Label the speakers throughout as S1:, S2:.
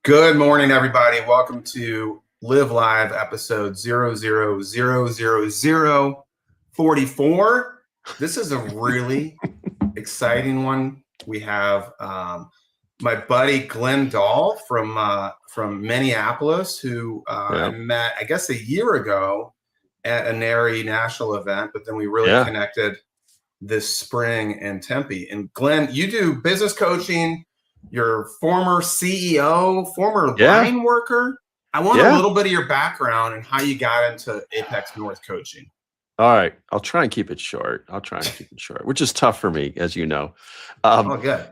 S1: Good morning, everybody. Welcome to Live Live episode 0000044. This is a really exciting one. We have my buddy Glen Dall from Minneapolis, who I met, I guess, a year ago at a NARI national event, but then we really connected this spring in Tempe. And Glen, you do business coaching. You're former CEO, former line worker. I want a little bit of your background and how you got into Apex North coaching.
S2: All right. I'll try and keep it short. Which is tough for me, as you know.
S1: Good.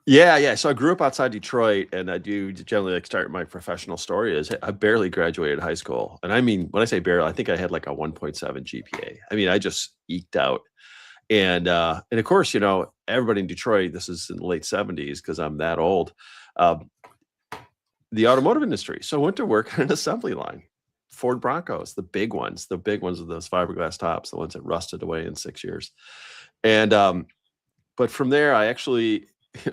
S2: Yeah. So I grew up outside Detroit, and I do generally start my professional story as I barely graduated high school. And I mean, when I say barely, I think I had like a 1.7 GPA. I mean, I just eked out. And of course, everybody in Detroit, this is in the late 70s because I'm that old, the automotive industry. So I went to work on an assembly line, Ford Broncos, the big ones with those fiberglass tops, the ones that rusted away in 6 years. And but from there, I actually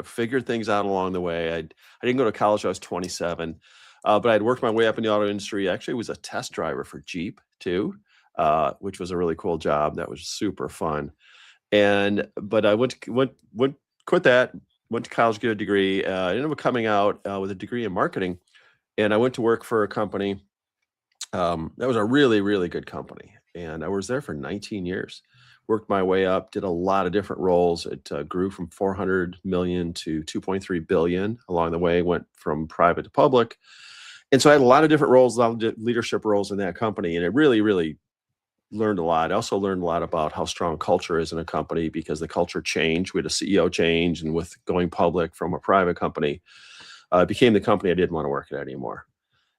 S2: figured things out along the way. I didn't go to college. I was 27, but I'd worked my way up in the auto industry. I actually was a test driver for Jeep too, which was a really cool job. That was super fun. But I quit that, went to college, get a degree, ended up coming out with a degree in marketing. And I went to work for a company that was a really, really good company. And I was there for 19 years, worked my way up, did a lot of different roles. It grew from 400 million to 2.3 billion along the way, went from private to public. And so I had a lot of different roles, a lot of leadership roles in that company. And it really, really learned a lot. I also learned a lot about how strong culture is in a company because the culture changed. We had a CEO change, and with going public from a private company, it became the company I didn't want to work at anymore.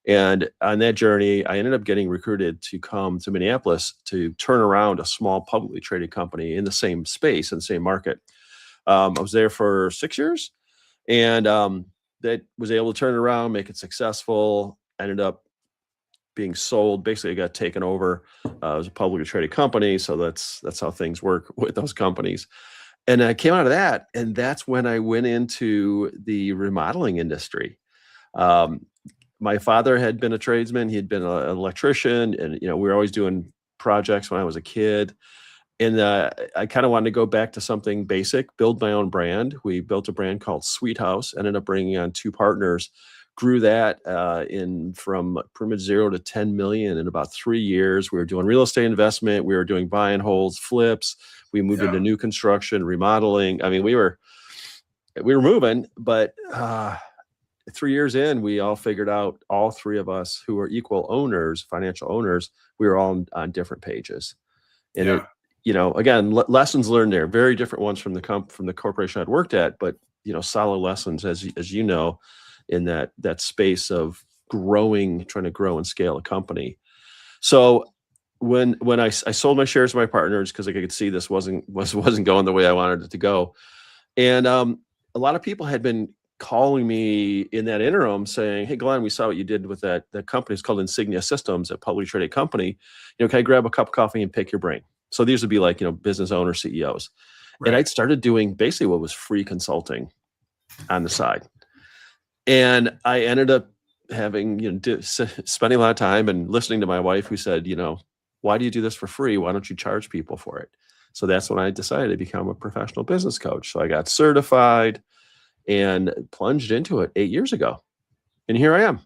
S2: And on that journey, I ended up getting recruited to come to Minneapolis to turn around a small publicly traded company in the same space, in the same market. I was there for 6 years, and that was able to turn it around, make it successful. Ended up being sold. Basically, it got taken over. It was a publicly traded company, so that's how things work with those companies. And I came out of that, and that's when I went into the remodeling industry. My father had been a tradesman. He had been an electrician, and we were always doing projects when I was a kid. And I kind of wanted to go back to something basic, build my own brand. We built a brand called Sweet House, ended up bringing on 2 partners, grew that from pretty much 0 to 10 million in about 3 years. We were doing real estate investment. We were doing buy and holds, flips. We moved into new construction, remodeling. I mean, we were moving, but 3 years in, we all figured out, all 3 of us who are equal owners, financial owners, we were all on different pages. And again, lessons learned there, very different ones from the corporation I'd worked at, but solid lessons as you know, in that space of trying to grow and scale a company. So when I sold my shares to my partners because I could see this wasn't going the way I wanted it to go, and a lot of people had been calling me in that interim saying, "Hey, Glenn, we saw what you did with that company. It's called Insignia Systems, a publicly traded company. Can I grab a cup of coffee and pick your brain?" So these would be like business owners, CEOs, and I'd started doing basically what was free consulting on the side. And I ended up having, spending a lot of time and listening to my wife, who said, "Why do you do this for free? Why don't you charge people for it?" So that's when I decided to become a professional business coach. So I got certified and plunged into it 8 years ago. And here I am.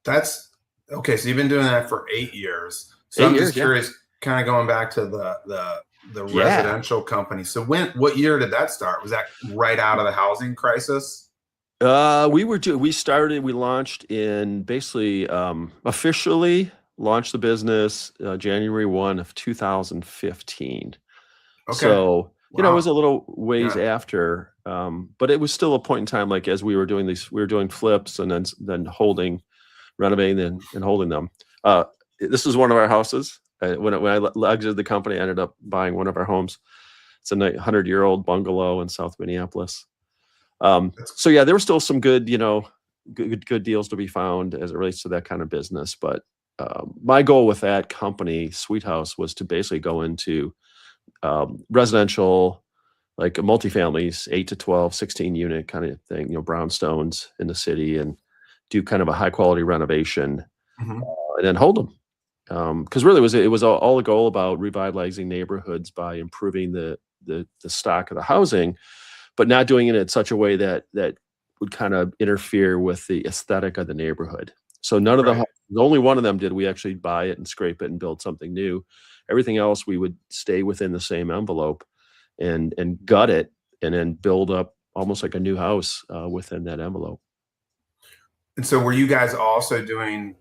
S1: That's okay. So you've been doing that for 8 years. So I'm just curious, kind of going back to the residential company. So what year did that start? Was that right out of the housing crisis?
S2: We launched in basically officially launched the business January 1 of 2015. Okay. So it was a little ways after, but it was still a point in time. Like as we were doing we were doing flips and then renovating and holding them. This is one of our houses. When I exited the company, I ended up buying one of our homes. It's a 100-year-old bungalow in South Minneapolis. So yeah, there were still some good deals to be found as it relates to that kind of business. But my goal with that company, Sweet House, was to basically go into residential, like multifamilies, 8 to 12, 16 unit kind of thing, brownstones in the city, and do kind of a high quality renovation, and then hold them. Because really it was all a goal about revitalizing neighborhoods by improving the stock of the housing, but not doing it in such a way that would kind of interfere with the aesthetic of the neighborhood. So none of the only one of them did we actually buy it and scrape it and build something new. Everything else we would stay within the same envelope and gut it and then build up almost like a new house within that envelope.
S1: And so were you guys also doing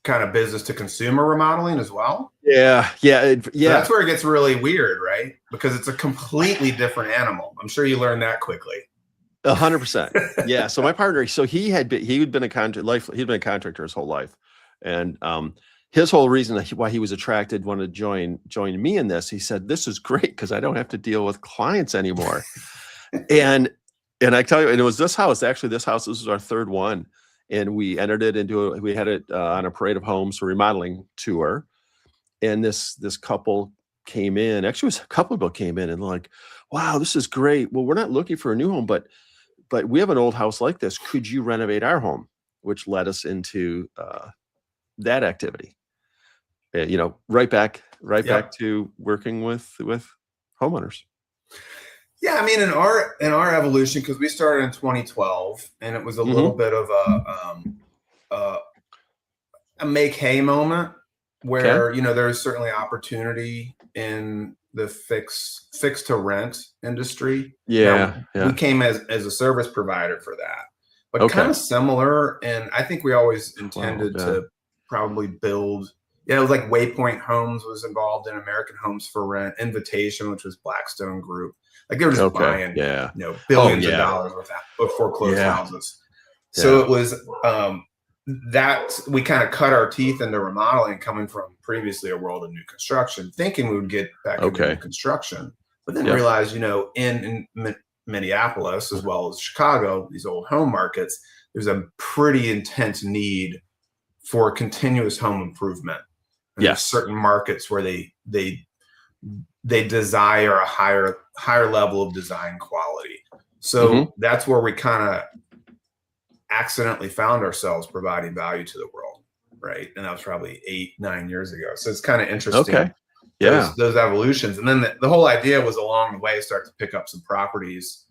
S1: kind of business to consumer remodeling as well?
S2: Yeah. So
S1: that's where it gets really weird, right? Because it's a completely different animal. I'm sure you learned that quickly.
S2: 100%. Yeah. So my partner, so he'd been a contractor his whole life. And his whole reason why he was attracted, wanted to join me in this, he said, this is great because I don't have to deal with clients anymore. and I tell you, and it was this house, this was our third one. And we entered it we had it on a parade of homes remodeling tour. And this couple came in, actually it was a couple of people came in and like, wow, this is great. Well, we're not looking for a new home, but we have an old house like this. Could you renovate our home? Which led us into that activity. Right back to working with homeowners.
S1: Yeah, I mean, in our evolution, because we started in 2012, and it was a little bit of a make hay moment where there's certainly opportunity in the fix to rent industry.
S2: Yeah.
S1: We came as a service provider for that, but kind of similar. And I think we always intended to probably build. Yeah, it was like Waypoint Homes was involved in American Homes for Rent, Invitation, which was Blackstone Group. Like they were just buying, billions of dollars of foreclosed houses. So it was that we kind of cut our teeth into remodeling, coming from previously a world of new construction, thinking we would get back into new construction, but then realized, in Minneapolis as well as Chicago, these old home markets, there's a pretty intense need for continuous home improvement. And there's certain markets where they desire a higher level of design quality. So that's where we kind of accidentally found ourselves providing value to the world, right? And that was probably 8-9 years ago. So it's kind of interesting. Those evolutions. And then the whole idea was along the way start to pick up some properties,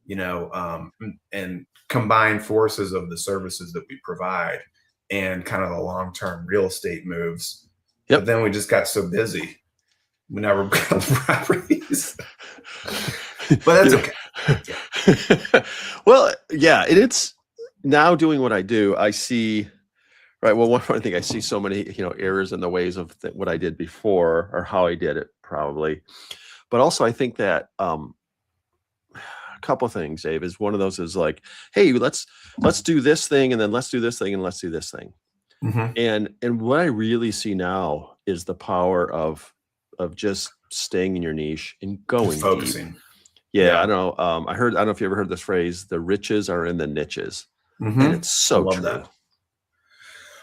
S1: and combine forces of the services that we provide and kind of the long-term real estate moves. But then we just got so busy. We never got the properties. But that's okay.
S2: Well, yeah, it's now doing what I do. I see, right. Well, one thing I see so many, errors in the ways of what I did before or how I did it probably. But also I think that a couple of things, Dave, is one of those is like, hey, let's do this thing and then let's do this thing and let's do this thing. And what I really see now is the power of just staying in your niche and going
S1: focusing
S2: deep. Yeah, I know. I don't know if you ever heard this phrase, the riches are in the niches. And it's so true. That.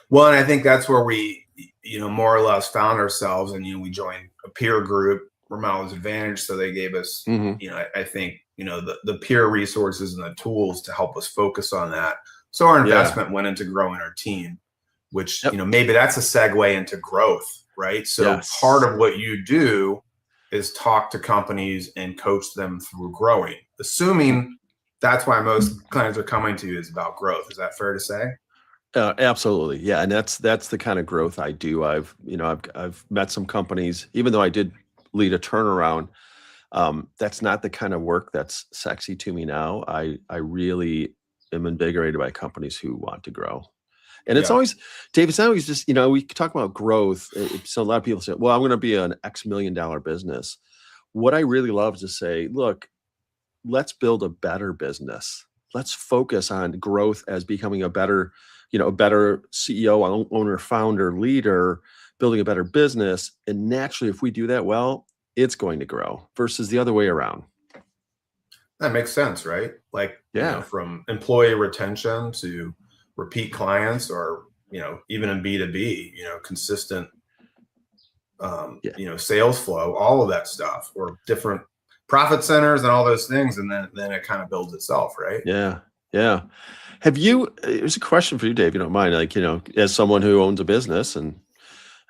S1: Well, and I think that's where we, more or less found ourselves, and, we joined a peer group, Remodelers Advantage. So they gave us, I think, the peer resources and the tools to help us focus on that. So our investment went into growing our team, which, maybe that's a segue into growth, right? So part of what you do is talk to companies and coach them through growing, assuming that's why most clients are coming to you is about growth. Is that fair to say?
S2: Absolutely. Yeah. And that's the kind of growth I do. I've met some companies, even though I did lead a turnaround. That's not the kind of work that's sexy to me now. I really am invigorated by companies who want to grow. And it's always, Dave, it's not always just, we talk about growth. So a lot of people say, well, I'm going to be an X $million business. What I really love is to say, look, let's build a better business. Let's focus on growth as becoming a better CEO, owner, founder, leader, building a better business. And naturally, if we do that well, it's going to grow versus the other way around.
S1: That makes sense, right? Like, from employee retention to repeat clients, or even in B2B, consistent sales flow, all of that stuff, or different profit centers and all those things, and then it kind of builds itself, right?
S2: Here's a question for you, Dave, if you don't mind, like, as someone who owns a business and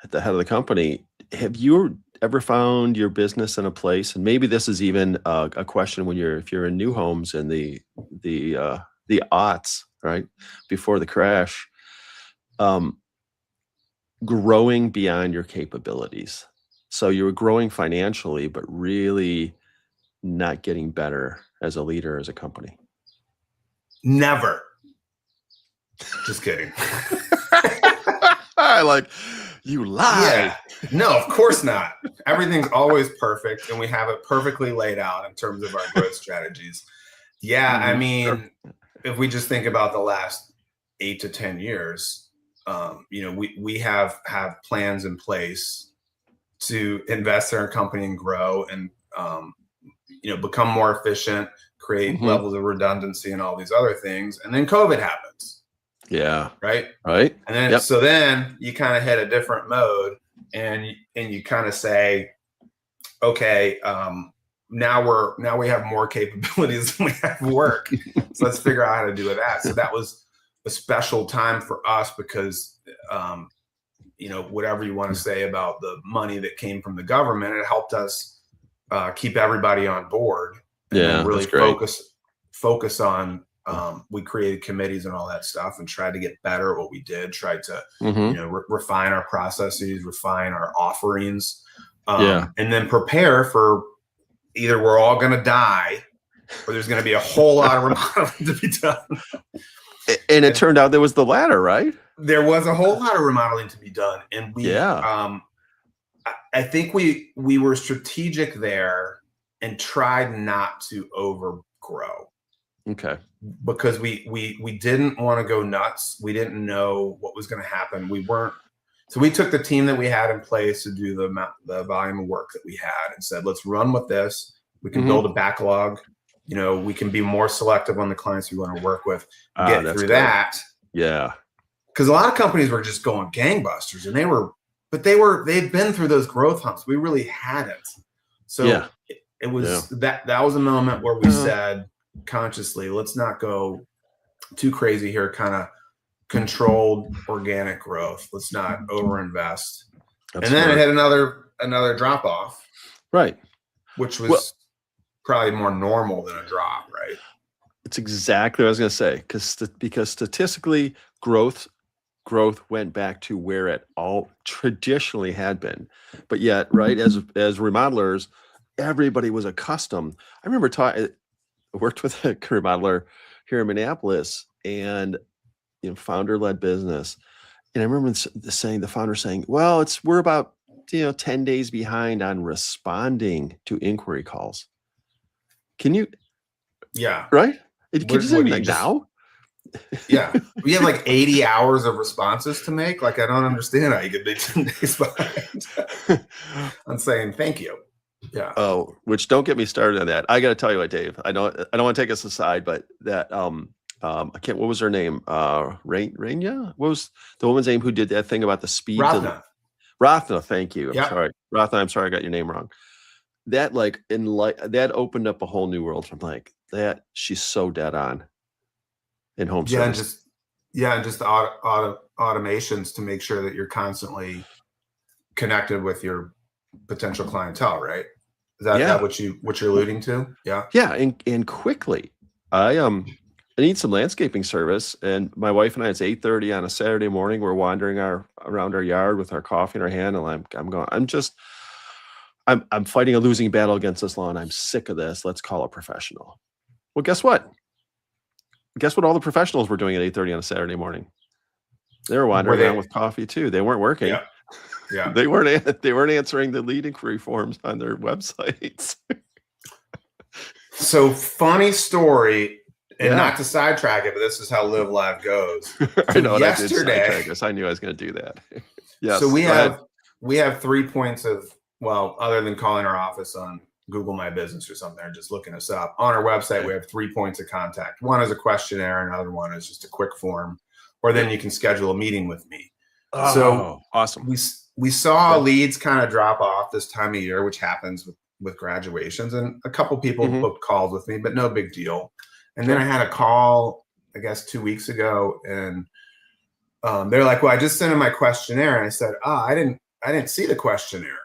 S2: at the head of the company, have you ever found your business in a place, and maybe this is even a question if you're in new homes in the aughts, right, before the crash, growing beyond your capabilities. So you were growing financially, but really not getting better as a leader, as a company.
S1: Never. Just kidding.
S2: You lie.
S1: Yeah. No, of course not. Everything's always perfect, and we have it perfectly laid out in terms of our growth strategies. Yeah, I mean,
S2: Sure.
S1: if we just think about the last 8 to 10 years, we have plans in place to invest in our company and grow and become more efficient, create levels of redundancy and all these other things. And then COVID happens.
S2: Yeah.
S1: Right.
S2: And
S1: then so then you kind of hit a different mode, and you kind of say, okay, now we have more capabilities than we have work. So let's figure out how to do that. So that was a special time for us because whatever you want to say about the money that came from the government, it helped us keep everybody on board and then really focus on we created committees and all that stuff and tried to get better at what we did, tried to refine our processes, refine our offerings, and then prepare for either we're all going to die or there's going to be a whole lot of remodeling to be done.
S2: And it turned out there was the latter, right?
S1: There was a whole lot of remodeling to be done. And I think we were strategic there and tried not to overgrow.
S2: Okay.
S1: Because we didn't want to go nuts. We didn't know what was going to happen. So we took the team that we had in place to do the volume of work that we had and said, let's run with this. We can build a backlog. We can be more selective on the clients we want to work with, get through that.
S2: Yeah.
S1: Because a lot of companies were just going gangbusters, and they'd been through those growth humps. We really hadn't. So it was that was a moment where we said consciously, let's not go too crazy here, kind of controlled organic growth. Let's not overinvest. And then it had another drop off.
S2: Right.
S1: Which was probably more normal than a drop, right?
S2: It's exactly what I was going to say, because statistically growth went back to where it all traditionally had been. But yet, right, as remodelers, everybody was accustomed. I remember I worked with a remodeler here in Minneapolis, and founder-led business. And I remember the founder saying, well, we're about 10 days behind on responding to inquiry calls. Can you?
S1: Yeah.
S2: Right? Can you say like now?
S1: Yeah. We have like 80 hours of responses to make. Like, I don't understand how you could be 10 days behind on saying thank you. Yeah.
S2: Oh, which don't get me started on that. I got to tell you what, Dave, I don't want to take us aside, but that, I can't, what was her name? Raina? What was the woman's name who did that thing about the speed? Rathna, thank you. I'm sorry. Rathna, I'm sorry I got your name wrong. That that opened up a whole new world from she's so dead on in home service.
S1: And just automations to make sure that you're constantly connected with your potential clientele, right? Is that what you're alluding to? Yeah.
S2: Yeah, and quickly. I need some landscaping service, and my wife and I, it's 8:30 on a Saturday morning. We're wandering around our yard with our coffee in our hand, and I'm fighting a losing battle against this lawn. I'm sick of this. Let's call a professional. Well, guess what? Guess what all the professionals were doing at 8:30 on a Saturday morning? They were wandering around with coffee too. They weren't working.
S1: Yeah. Yeah.
S2: They weren't answering the lead inquiry forms on their websites.
S1: So funny story. And not to sidetrack it, but this is how LivLive goes.
S2: I know. Yesterday, I knew I was going to do that. Yes.
S1: So we have 3 points of, other than calling our office on Google My Business or something, or just looking us up on our website, we have 3 points of contact. One is a questionnaire, another one is just a quick form, or then you can schedule a meeting with me.
S2: Oh,
S1: so
S2: awesome.
S1: We saw leads kind of drop off this time of year, which happens with graduations, and a couple people booked calls with me, but no big deal. And then I had a call I guess 2 weeks ago, and they're like, well, I just sent in my questionnaire. And I said, I didn't see the questionnaire.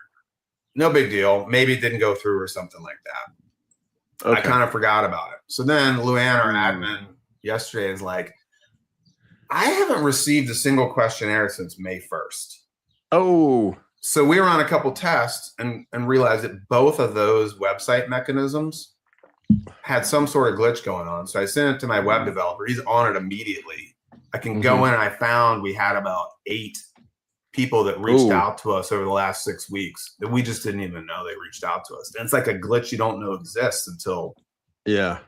S1: No big deal. Maybe it didn't go through or something like that.
S2: Okay.
S1: I kind of forgot about it. So then Luann, our admin, yesterday is like, I haven't received a single questionnaire since May 1st.
S2: Oh.
S1: So we were on a couple tests and realized that both of those website mechanisms had some sort of glitch going on. So I sent it to my web developer. He's on it immediately. I can go in, and I found we had about 8 people that reached out to us over the last 6 weeks that we just didn't even know they reached out to us. And it's like a glitch you don't know exists until.
S2: Yeah.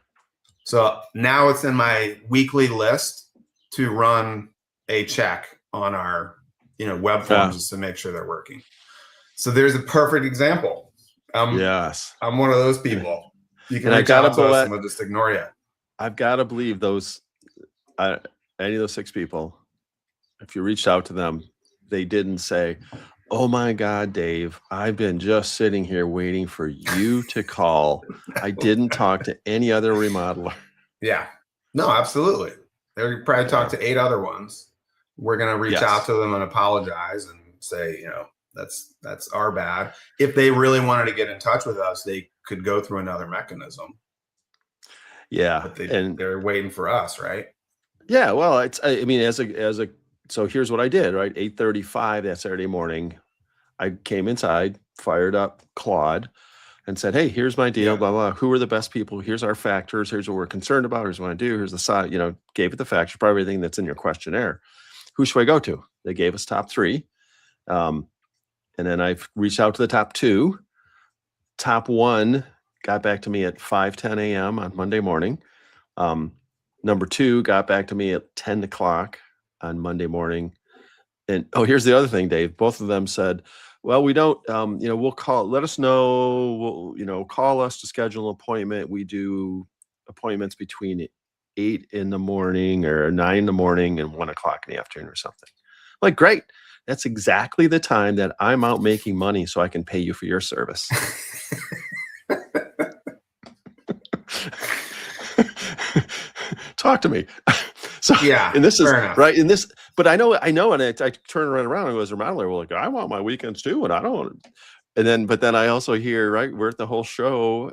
S1: So now it's in my weekly list to run a check on our, web forms just to make sure they're working. So there's a perfect example.
S2: Yes.
S1: I'm one of those people. You can
S2: and
S1: reach out to us and we'll just ignore you.
S2: I've got to believe those, any of those 6 people, if you reached out to them, they didn't say, oh my God, Dave, I've been just sitting here waiting for you to call. I didn't talk to any other remodeler.
S1: Yeah. No, absolutely. They probably talked to 8 other ones. We're going to reach out to them and apologize and say, that's our bad. If they really wanted to get in touch with us, they could go through another mechanism.
S2: Yeah.
S1: But they're waiting for us, right?
S2: Yeah. Well, so here's what I did, right? 8:35 that Saturday morning, I came inside, fired up Claude, and said, hey, here's my deal, blah, blah. Who are the best people? Here's our factors. Here's what we're concerned about. Here's what I do. Here's the side, gave it the factors, probably everything that's in your questionnaire. Who should I go to? They gave us top 3. And then I've reached out to the top 2. Top 1 got back to me at 5:10 a.m. on Monday morning. Number 2 got back to me at 10 o'clock on Monday morning. And here's the other thing, Dave. Both of them said, well, we don't, we'll call, let us know, we'll, call us to schedule an appointment. We do appointments between 8 in the morning or 9 in the morning and 1 o'clock in the afternoon or something. Like, great. That's exactly the time that I'm out making money so I can pay you for your service. Talk to me. So, and this is right in this, but I know, and I turn around and go as a remodeler, well, like, I want my weekends too, and I don't. But then I also hear, right, we're at the whole show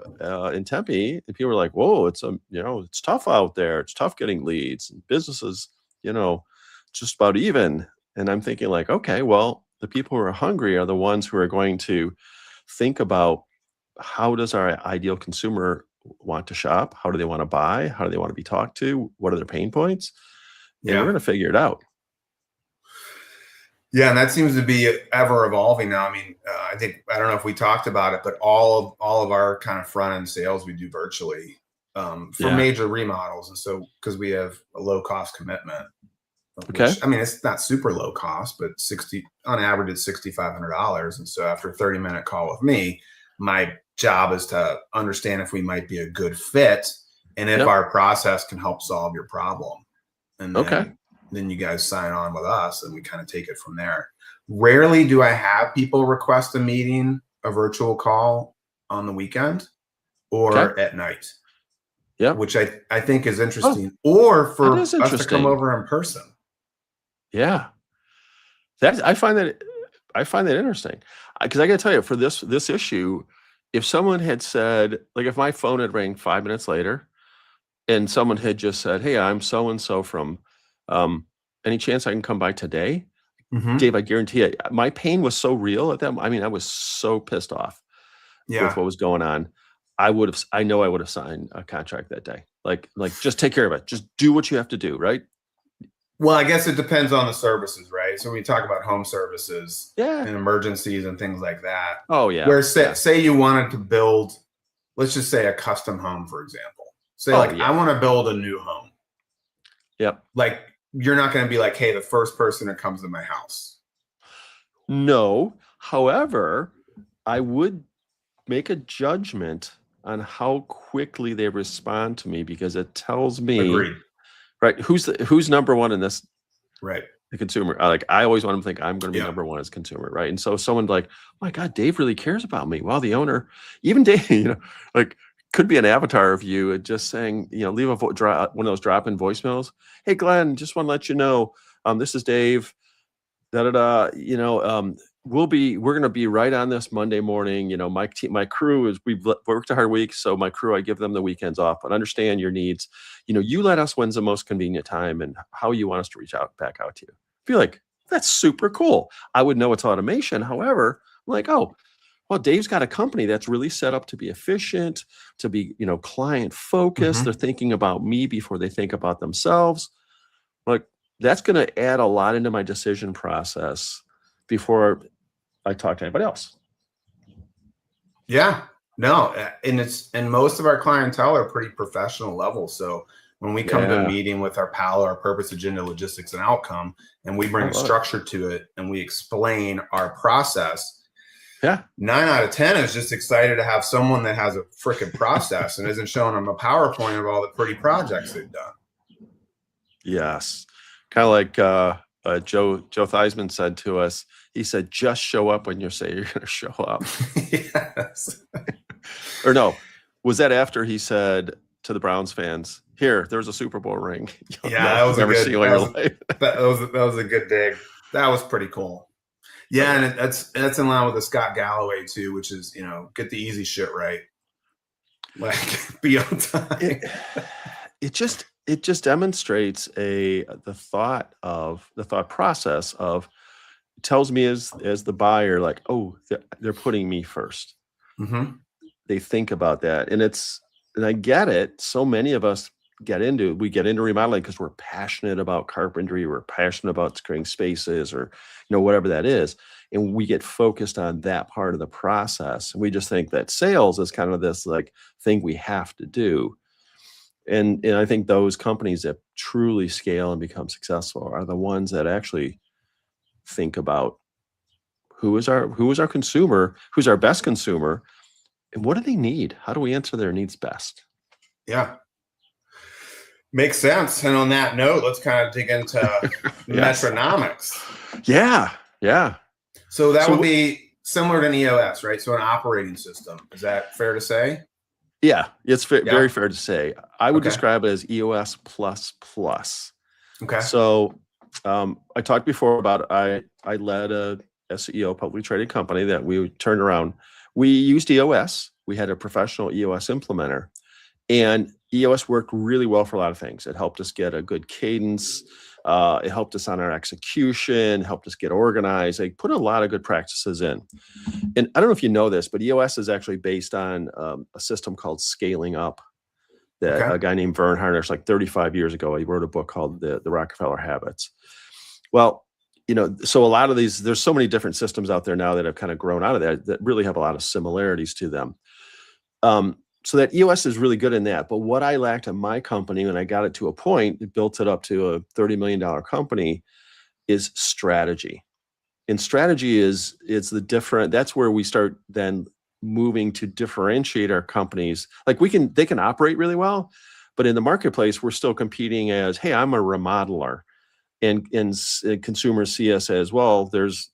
S2: in Tempe, and people are like, whoa, it's it's tough out there. It's tough getting leads, and businesses, just about even. And I'm thinking like, okay, well, the people who are hungry are the ones who are going to think about how does our ideal consumer want to shop? How do they want to buy? How do they want to be talked to? What are their pain points? And we're going to figure it out.
S1: Yeah, and that seems to be ever evolving now. I mean, I don't know if we talked about it, but all of our kind of front end sales we do virtually for major remodels, and so because we have a low cost commitment. Which, I mean, it's not super low cost, but on average it's $6,500. And so after a 30-minute call with me, my job is to understand if we might be a good fit and if our process can help solve your problem. And then you guys sign on with us and we kind of take it from there. Rarely do I have people request a meeting, a virtual call on the weekend or at night. Yeah, which I think is interesting. Or for us to come over in person.
S2: Yeah, I find that interesting because I got to tell you, for this issue, if someone had said, like, if my phone had rang 5 minutes later, and someone had just said, "Hey, I'm so and so from, any chance I can come by today?" Dave, I guarantee you, my pain was so real at them. I mean, I was so pissed off with what was going on. I know I would have signed a contract that day. Like just take care of it. Just do what you have to do, right?
S1: Well, I guess it depends on the services, right? So when we talk about home services and emergencies and things like that.
S2: Oh, yeah.
S1: Where say you wanted to build, let's just say a custom home, for example. Say I want to build a new home.
S2: Yep.
S1: Like, you're not going to be like, hey, the first person that comes to my house.
S2: No. However, I would make a judgment on how quickly they respond to me because it tells me.
S1: Agreed.
S2: Right. Who's number one in this?
S1: Right.
S2: The consumer. I always want them to think I'm going to be number one as consumer. Right. And so someone like, oh my God, Dave really cares about me. Well, the owner, even Dave, like Could be an avatar of you and just saying, leave one of those drop-in voicemails. Hey, Glenn, just want to let you know, this is Dave. We're going to be right on this Monday morning. My crew we've worked a hard week. So my crew, I give them the weekends off, but understand your needs. You let us when's the most convenient time and how you want us to reach back out to you. Feel like that's super cool. I would know it's automation. However, I'm like, oh, well, Dave's got a company that's really set up to be efficient, to be, client focused. They're thinking about me before they think about themselves. Like, that's going to add a lot into my decision process before I talk to anybody else.
S1: Yeah, no. And most of our clientele are pretty professional level. So when we come to a meeting with our PAL, our purpose, agenda, logistics, and outcome, and we bring a structure to it and we explain our process, 9 out of 10 is just excited to have someone that has a freaking process and isn't showing them a PowerPoint of all the pretty projects they've done.
S2: Yes. Kind of like Joe Theismann said to us. He said, just show up when you say you're going to show up.
S1: Yes.
S2: Or no, was that after he said to the Browns fans, here, there's a Super Bowl ring.
S1: That was
S2: never see one in your life.
S1: That was a good dig. That was pretty cool. Yeah, and that's in line with the Scott Galloway too, which is, get the easy shit right. Like, be on time.
S2: It just demonstrates the thought process of, tells me as the buyer, like, oh, they're putting me first. They think about that, and I get it. So many of us get into remodeling because we're passionate about carpentry, we're passionate about creating spaces, or whatever that is, and we get focused on that part of the process. We just think that sales is kind of this like thing we have to do. And I think those companies that truly scale and become successful are the ones that actually think about who is our consumer, who's our best consumer, and what do they need? How do we answer their needs best?
S1: Yeah. Makes sense. And on that note, let's kind of dig into Metronomics.
S2: Yeah.
S1: So that would be similar to an EOS, right? So an operating system. Is that fair to say?
S2: Yeah, it's very fair to say. I would describe it as EOS plus plus.
S1: Okay.
S2: So I talked before about I led a SEO publicly traded company that we turned around. We used EOS. We had a professional EOS implementer, and EOS worked really well for a lot of things. It helped us get a good cadence. It helped us on our execution, helped us get organized. They put a lot of good practices in. And I don't know if you know this, but EOS is actually based on a system called Scaling Up that a guy named Vern Harnish, like 35 years ago, he wrote a book called The Rockefeller Habits. Well, so a lot of these, there's so many different systems out there now that have kind of grown out of that really have a lot of similarities to them. So that EOS is really good in that. But what I lacked in my company when I got it to a point, it built it up to a $30 million company, is strategy. And strategy is that's where we start then moving to differentiate our companies. Like they can operate really well, but in the marketplace, we're still competing as, hey, I'm a remodeler. And consumers see us as, well, there's,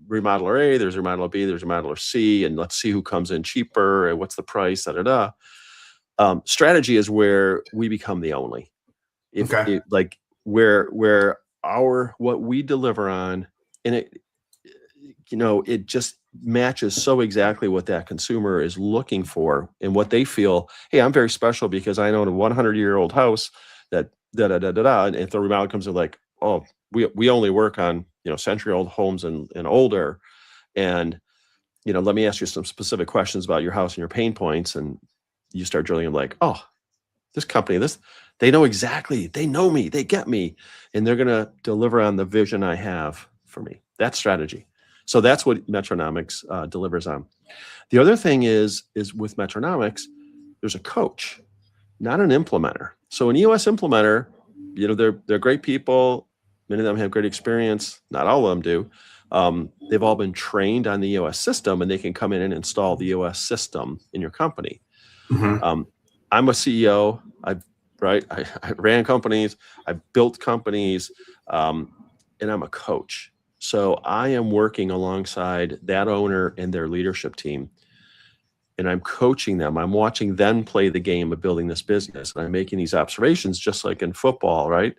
S2: remodeler A, there's remodeler B, there's remodeler C, and let's see who comes in cheaper and what's the price, Strategy is where we become the only. Where what we deliver on, and it just matches so exactly what that consumer is looking for and what they feel. Hey, I'm very special because I own a 100-year-old house that and if the remodel comes in, like, oh, we only work on century-old homes and older, and let me ask you some specific questions about your house and your pain points, and you start drilling them, like, oh, this company, they know exactly, they know me, they get me, and they're gonna deliver on the vision I have for me. That's strategy. So that's what Metronomics delivers on. The other thing is with Metronomics, there's a coach, not an implementer. So an EOS implementer, they're great people. Many of them have great experience. Not all of them do. They've all been trained on the EOS system, and they can come in and install the EOS system in your company. I'm a CEO. I ran companies. I built companies, and I'm a coach. So I am working alongside that owner and their leadership team. and I'm coaching them. I'm watching them play the game of building this business. And I'm making these observations, just like in football, right?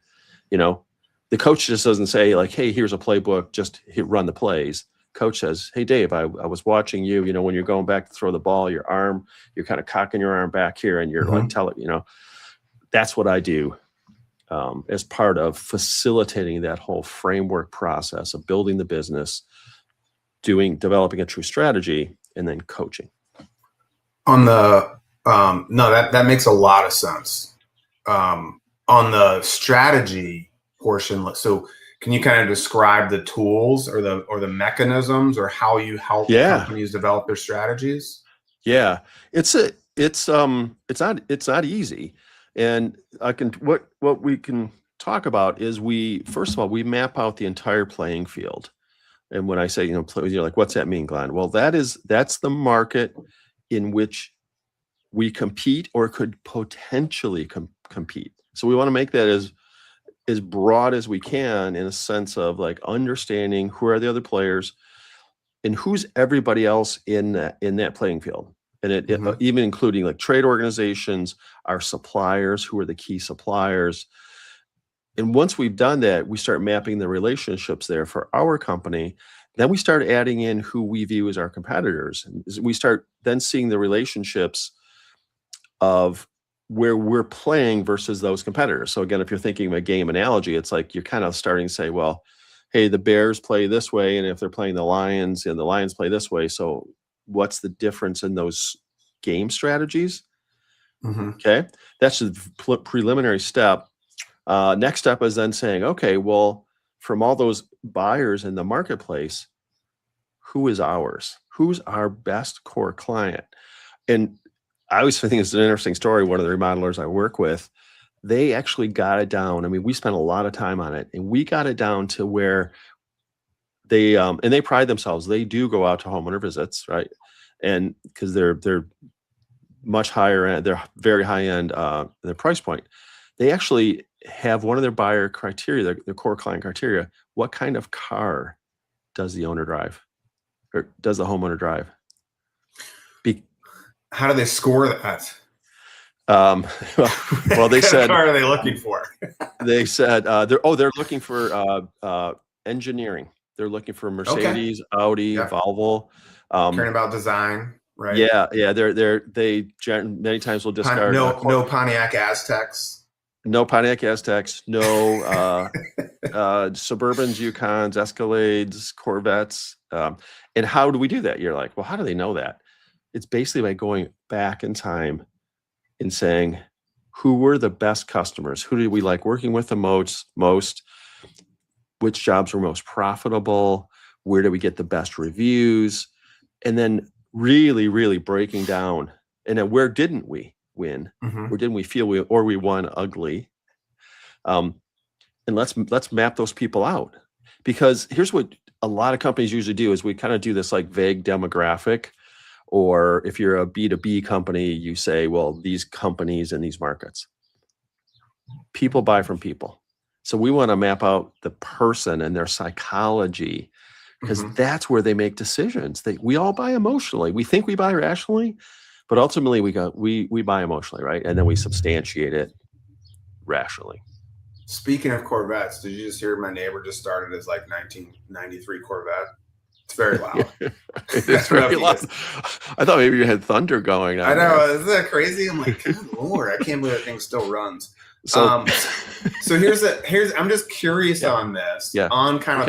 S2: You know, the coach just doesn't say like, hey, here's a playbook, just run the plays. Coach says, hey, Dave, I was watching you, you know, when you're going back to throw the ball, your arm, you're kind of cocking your arm back here and you're like, tell it, you know, that's what I do as part of facilitating that whole framework process of building the business, developing a true strategy, and then coaching.
S1: On the no, that makes a lot of sense. On the strategy portion, so can you kind of describe the tools or the mechanisms or how you help companies develop their strategies?
S2: Yeah, it's not easy, and what we can talk about is first of all we map out the entire playing field. And when I say, you know, you're like, what's that mean, Glenn? Well, that's the market in which we compete or could potentially compete. So we want to make that as broad as we can in a sense of like understanding who are the other players and who's everybody else in that playing field. And it even including like trade organizations, our suppliers, who are the key suppliers. And once we've done that, we start mapping the relationships there for our company. Then we start adding in who we view as our competitors. We start then seeing the relationships of where we're playing versus those competitors. So again, if you're thinking of a game analogy, it's like you're kind of starting to say, well, hey, the Bears play this way, and if they're playing the Lions, and the Lions play this way. So what's the difference in those game strategies? Okay, that's the preliminary step. Next step is then saying, okay, well, from all those buyers in the marketplace, who is ours? Who's our best core client? And I always think it's an interesting story. One of the remodelers I work with, they actually got it down. I mean, we spent a lot of time on it, and we got it down to where they and they pride themselves. They do go out to homeowner visits, right? And because they're much higher end, they're very high end their price point. They actually have one of their buyer criteria, their core client criteria. What kind of car does the owner drive, or does the homeowner drive?
S1: How do they score that?
S2: Well, they said,
S1: what car are they looking for?
S2: They said they're looking for engineering. They're looking for Mercedes, Audi, Volvo.
S1: Caring about design, right?
S2: Yeah. They many times will discard
S1: no Pontiac Aztecs.
S2: No Pontiac Aztecs. No Suburbans, Yukons, Escalades, Corvettes. And how do we do that? You're like, well, how do they know that? It's basically by going back in time and saying, who were the best customers? Who did we like working with the most? Which jobs were most profitable? Where did we get the best reviews? And then really, really breaking down. And then where didn't we win? Where didn't we feel we won ugly? And let's map those people out. Because here's what a lot of companies usually do is we kind of do this like vague demographic. Or if you're a B2B company, you say, well, these companies in these markets. People buy from people. So we want to map out the person and their psychology, because that's where they make decisions. We all buy emotionally. We think we buy rationally, but ultimately we buy emotionally, right? And then we substantiate it rationally.
S1: Speaking of Corvettes, did you just hear my neighbor just started his like 1993 Corvette? It's very loud.
S2: It's very loud. I thought maybe you had thunder going on.
S1: I know. Isn't that crazy? I'm like, good Lord, I can't believe that thing still runs. So here's I'm just curious on this, on kind of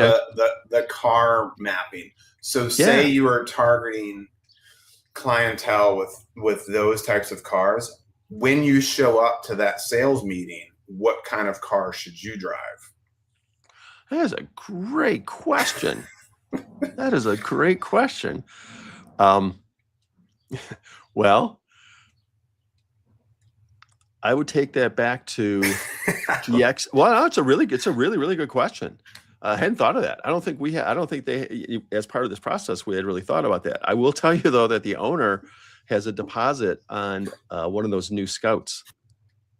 S1: the car mapping. So say you are targeting clientele with those types of cars. When you show up to that sales meeting, what kind of car should you drive?
S2: That is a great question. That is a great question. Well, I would take that back to GX. Well, no, it's a really good question. I hadn't thought of that. I don't think they, as part of this process, we had really thought about that. I will tell you though that the owner has a deposit on one of those new Scouts.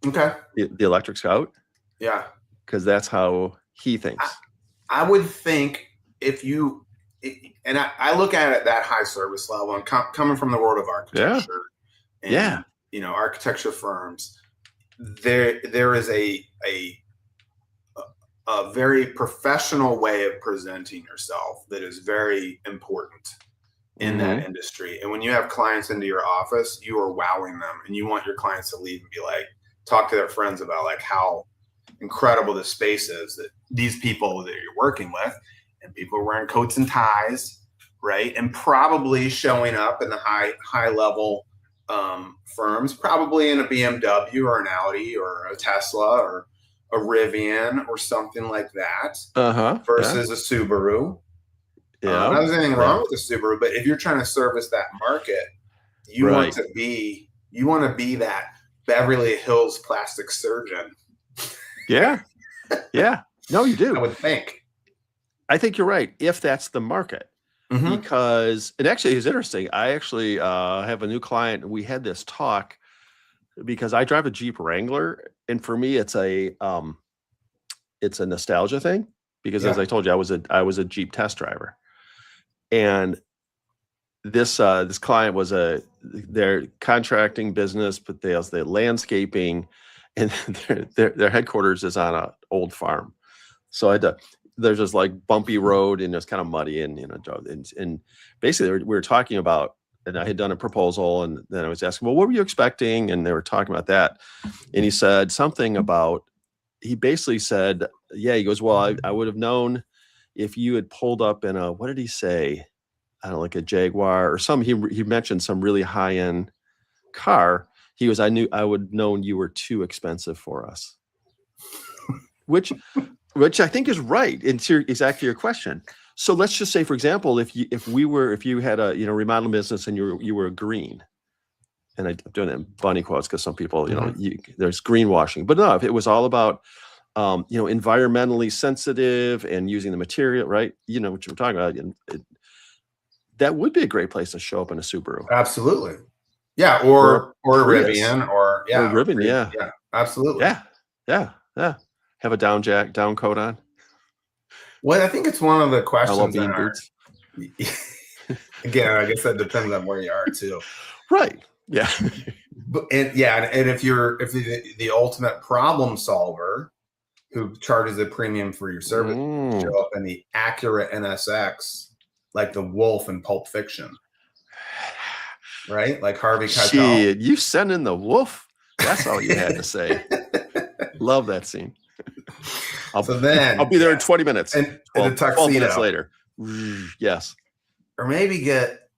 S1: Okay.
S2: The electric Scout. Yeah. Because that's how he thinks.
S1: I would think if and I look at it that high service level, and coming from the world of architecture and architecture firms, there is a very professional way of presenting yourself that is very important in that industry. And when you have clients into your office, you are wowing them, and you want your clients to leave and be like, talk to their friends about like how incredible this space is, that these people that you're working with, and people are wearing coats and ties, right? And probably showing up in the high level firms, probably in a BMW or an Audi or a Tesla or a Rivian or something like that, versus a Subaru. There's anything wrong with the Subaru, but if you're trying to service that market, you want to be that Beverly Hills plastic surgeon.
S2: Yeah. No, you do.
S1: I would think.
S2: I think you're right. If that's the market, because it actually is interesting. I actually have a new client. We had this talk because I drive a Jeep Wrangler, and for me, it's a nostalgia thing. Because as I told you, I was a Jeep test driver, and this client was their contracting business, but they landscaping, and their headquarters is on an old farm. So there's this like bumpy road, and it's kind of muddy, and and basically we were talking about, and I had done a proposal, and then I was asking, well, what were you expecting? And they were talking about that, and he said something about, he basically said, yeah, he goes, well, I would have known if you had pulled up in a, what did he say? I don't know, like a Jaguar or some, he mentioned some really high end car. He goes, I would have known you were too expensive for us. Which I think is right. And exactly your question. So let's just say, for example, if you had a remodeling business and you were green, and I'm doing it in bunny quotes because some people, there's greenwashing, but no, if it was all about environmentally sensitive and using the material, right? You know what you're talking about. That would be a great place to show up in a Subaru.
S1: Absolutely. Yeah. Or a Rivian or
S2: a Rivian. Yeah.
S1: Yeah. Absolutely.
S2: Yeah. Have a down coat on.
S1: Well, I think it's one of the questions.
S2: Boots.
S1: Again, I guess that depends on where you are too.
S2: Right. Yeah.
S1: And if you're the ultimate problem solver who charges a premium for your service, show up in the accurate NSX, like the wolf in Pulp Fiction, right? Like Harvey Keitel.
S2: Shit, you send in the wolf? That's all you had to say. Love that scene. I'll be there in 20 minutes.
S1: And a tuxedo.
S2: 12 minutes later. Yes.
S1: Or maybe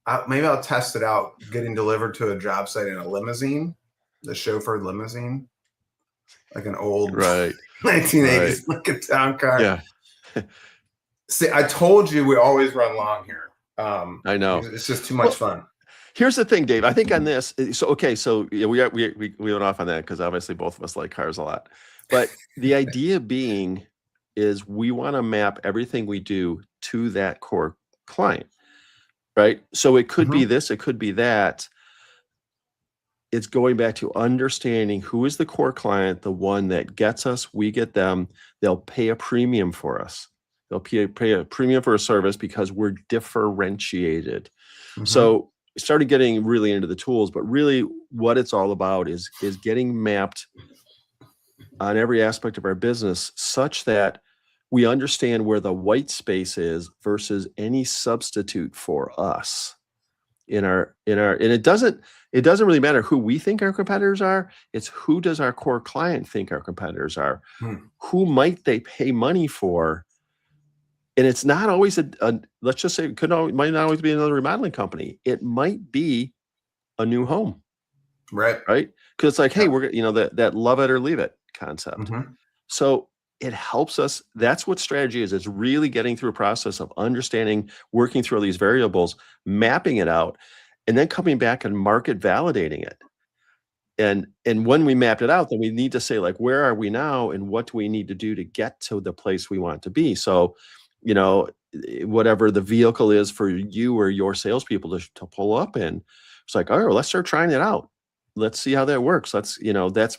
S1: I'll test it out, getting delivered to a job site in a limousine, the chauffeured limousine, like an old 1980s Lincoln Town car.
S2: Yeah.
S1: See, I told you we always run long here.
S2: I know.
S1: It's just too much fun.
S2: Here's the thing, Dave. I think on this, so we went off on that because obviously both of us like cars a lot. But the idea being is we want to map everything we do to that core client, right? So it could be this, it could be that. It's going back to understanding who is the core client, the one that gets us, we get them. They'll pay a premium for us. They'll pay a premium for a service because we're differentiated. So started getting really into the tools, but really what it's all about is getting mapped on every aspect of our business such that we understand where the white space is versus any substitute for us and it doesn't really matter who we think our competitors are. It's who does our core client think our competitors are? Who might they pay money for? And it's not always let's just say it might not always be another remodeling company. It might be a new home. Right. Because it's like, hey, we're that love it or leave it concept. So it helps us. That's what strategy is. It's really getting through a process of understanding, working through all these variables, mapping it out, and then coming back and market validating it. And when we mapped it out, then we need to say, like, where are we now and what do we need to do to get to the place we want to be? So, whatever the vehicle is for you or your salespeople to pull up in, it's like, all right, well, let's start trying it out. Let's see how that works. That's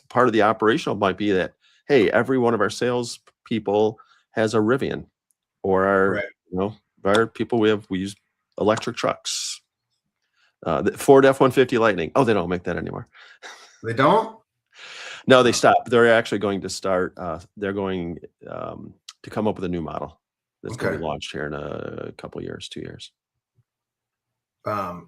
S2: part of the operational might be that, hey, every one of our sales people has a Rivian or our people. We use electric trucks. The Ford F-150 Lightning. Oh, they don't make that anymore.
S1: They don't?
S2: No, they stopped. They're actually going to start. They're going to come up with a new model that's going to be launched here in a couple years, 2 years.
S1: I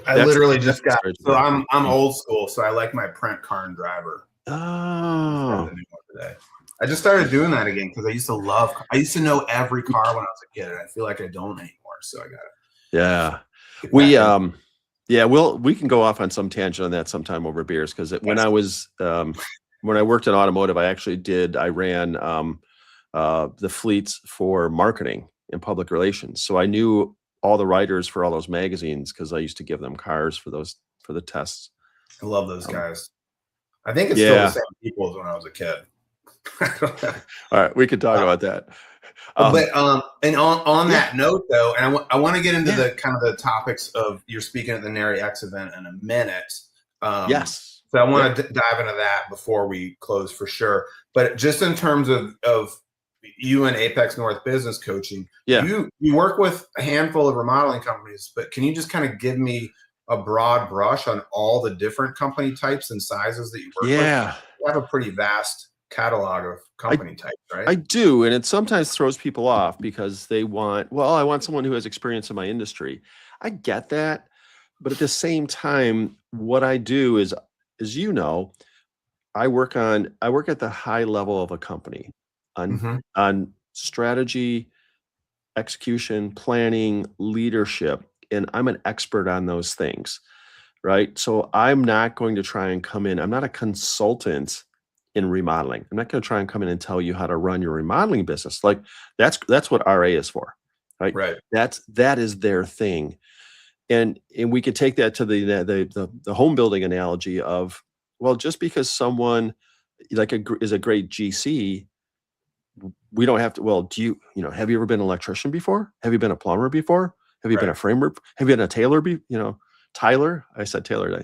S1: literally just got. So I'm old school, so I like my print car and driver.
S2: Oh.
S1: Today. I just started doing that again because I used to know every car when I was a kid, and I feel like I don't anymore. So I got it.
S2: Yeah. We can go off on some tangent on that sometime over beers, because when I was when I worked in automotive, I ran the fleets for marketing and public relations. So I knew all the writers for all those magazines because I used to give them cars for the tests.
S1: I love those guys. I think it's still the same people as when I was a kid.
S2: All right, we could talk about that.
S1: And on that note, though, and I want to get into the kind of the topics of you're speaking at the Nary X event in a minute.
S2: Yes.
S1: So I want to dive into that before we close for sure. But just in terms of you and Apex North Business Coaching, you work with a handful of remodeling companies, but can you just kind of give me a broad brush on all the different company types and sizes that you work with? You have a pretty vast catalog of company types, right?
S2: I do, and it sometimes throws people off because I want someone who has experience in my industry. I get that, but at the same time, what I do is, as you know, I work at the high level of a company on strategy, execution, planning, leadership, and I'm an expert on those things, right? So I'm not going to try and come in. I'm not a consultant in remodeling. I'm not going to try and come in and tell you how to run your remodeling business. Like that's what RA is for, right?
S1: Right.
S2: That is their thing, and we could take that to the home building analogy of, well, just because someone is a great GC, we don't have to. Well, have you ever been an electrician before? Have you been a plumber before? Have you been a framer? Have you been a tailor? Tyler. I said Taylor.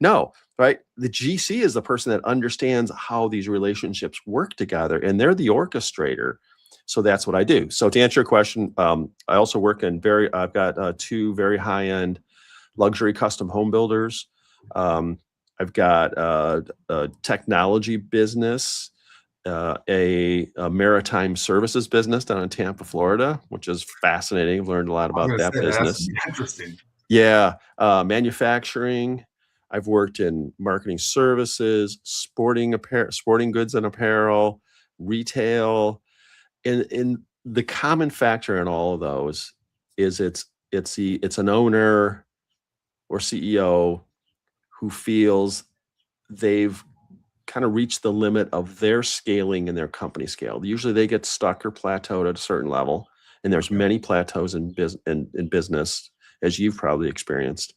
S2: No, right? The GC is the person that understands how these relationships work together, and they're the orchestrator. So that's what I do. So to answer your question, I also work I've got 2 very high-end luxury custom home builders. I've got a technology business, a maritime services business down in Tampa, Florida, which is fascinating. I've learned a lot about that business.
S1: That's interesting.
S2: Yeah. Manufacturing. I've worked in marketing services, sporting goods and apparel, retail. And the common factor in all of those is it's an owner or CEO who feels they've kind of reached the limit of their scaling and their company scale. Usually they get stuck or plateaued at a certain level, and there's many plateaus in business, as you've probably experienced.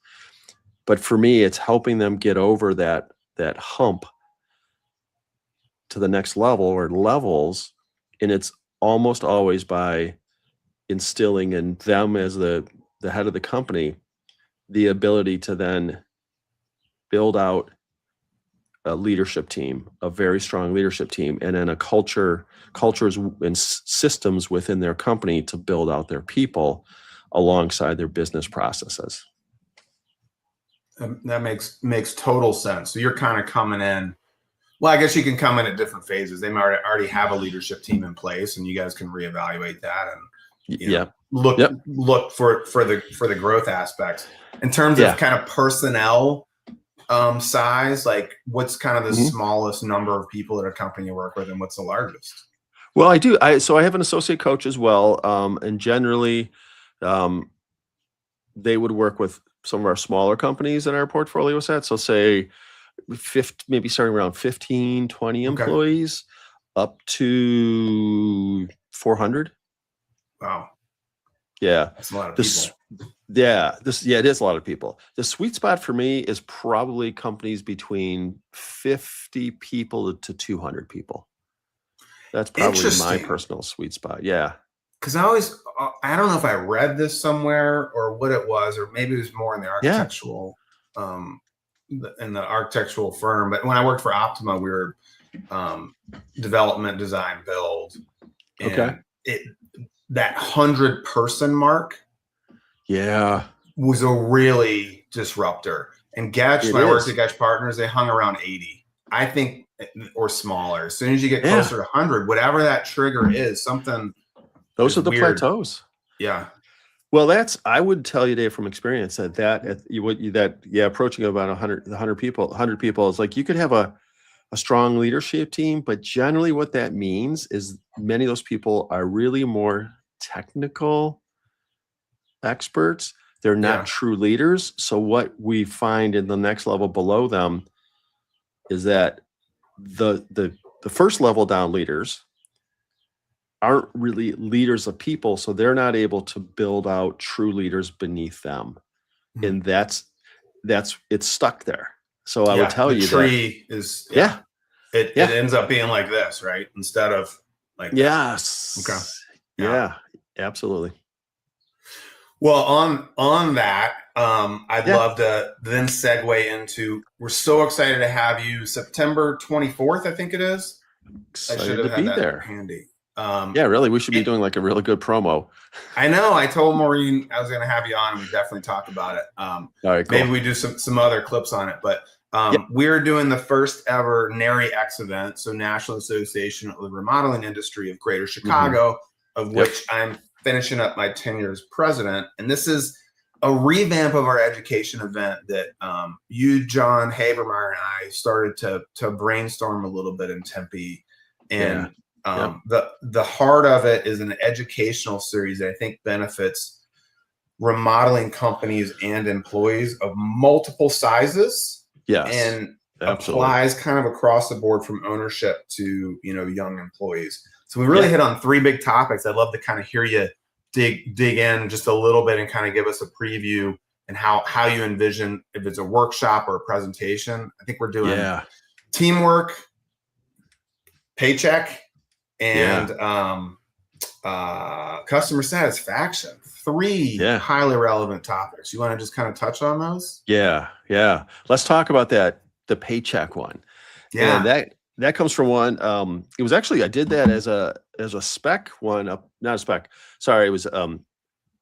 S2: But for me, it's helping them get over that hump to the next level or levels, and it's almost always by instilling in them as the head of the company the ability to then build out a leadership team, a very strong leadership team, and then cultures and systems within their company to build out their people alongside their business processes.
S1: That makes total sense. So you're kind of coming in. Well, I guess you can come in at different phases. They might already have a leadership team in place, and you guys can reevaluate that and look for the growth aspects. In terms of kind of personnel size, like what's kind of the smallest number of people at a company you work with, and what's the largest?
S2: Well, I do. So I have an associate coach as well, and generally, they would work with some of our smaller companies in our portfolio set. So say maybe starting around 15, 20 employees up to 400.
S1: Wow.
S2: Yeah.
S1: That's a lot of people.
S2: It is a lot of people. The sweet spot for me is probably companies between 50 people to 200 people. That's probably my personal sweet spot. Yeah.
S1: Because I don't know if I read this somewhere or what it was, or maybe it was more in the architectural, in the architectural firm. But when I worked for Optima, we were development, design, build. And that 100-person mark
S2: Yeah,
S1: was a really disruptor. And Getch,
S2: it
S1: when I worked at
S2: is.
S1: Getch Partners, they hung around 80, I think, or smaller. As soon as you get
S2: Yeah,
S1: closer to 100, whatever that trigger is, something
S2: those
S1: is
S2: are the
S1: weird.
S2: plateaus.
S1: Yeah.
S2: Well, I would tell you, Dave, from experience approaching about 100 people is like you could have a strong leadership team, but generally what that means is many of those people are really more technical experts. They're not
S1: Yeah.
S2: true leaders. So what we find in the next level below them is that the first level down leaders aren't really leaders of people, so they're not able to build out true leaders beneath them.
S1: Mhm.
S2: And that's it's stuck there. So I would
S1: Yeah.
S2: tell
S1: The
S2: you that
S1: tree is, it ends up being like this, right? Instead of like that.
S2: yes.
S1: Okay.
S2: Yeah, absolutely.
S1: Well, on that, I'd
S2: Yeah.
S1: love to then segue into, we're so excited to have you September 24th, I think it is. I should
S2: Excited to
S1: have had
S2: be
S1: that
S2: there.
S1: handy.
S2: Yeah, really, we should be doing like a really good promo.
S1: I know. I told Maureen I was going to have you on, and we definitely talk about it.
S2: All right, cool.
S1: Maybe we do some other clips on it, but
S2: Yep.
S1: we're doing the first ever NARI X event, so National Association of the Remodeling Industry of Greater Chicago, of which I'm finishing up my tenure as president. And this is a revamp of our education event that you, John Habermeyer, and I started to brainstorm a little bit in Tempe. And the heart of it is an educational series that I think benefits remodeling companies and employees of multiple sizes.
S2: Yes.
S1: And
S2: Absolutely.
S1: applies kind of across the board from ownership to, young employees. So we really hit on three big topics. I'd love to kind of hear you dig in just a little bit and kind of give us a preview and how you envision, if it's a workshop or a presentation. I think we're doing teamwork, paycheck, and customer satisfaction. Three highly relevant topics. You want to just kind of touch on those?
S2: Yeah. Let's talk about that, the paycheck one.
S1: Yeah.
S2: And that comes from one. It was actually, I did that as a spec one, not a spec. Sorry, it was I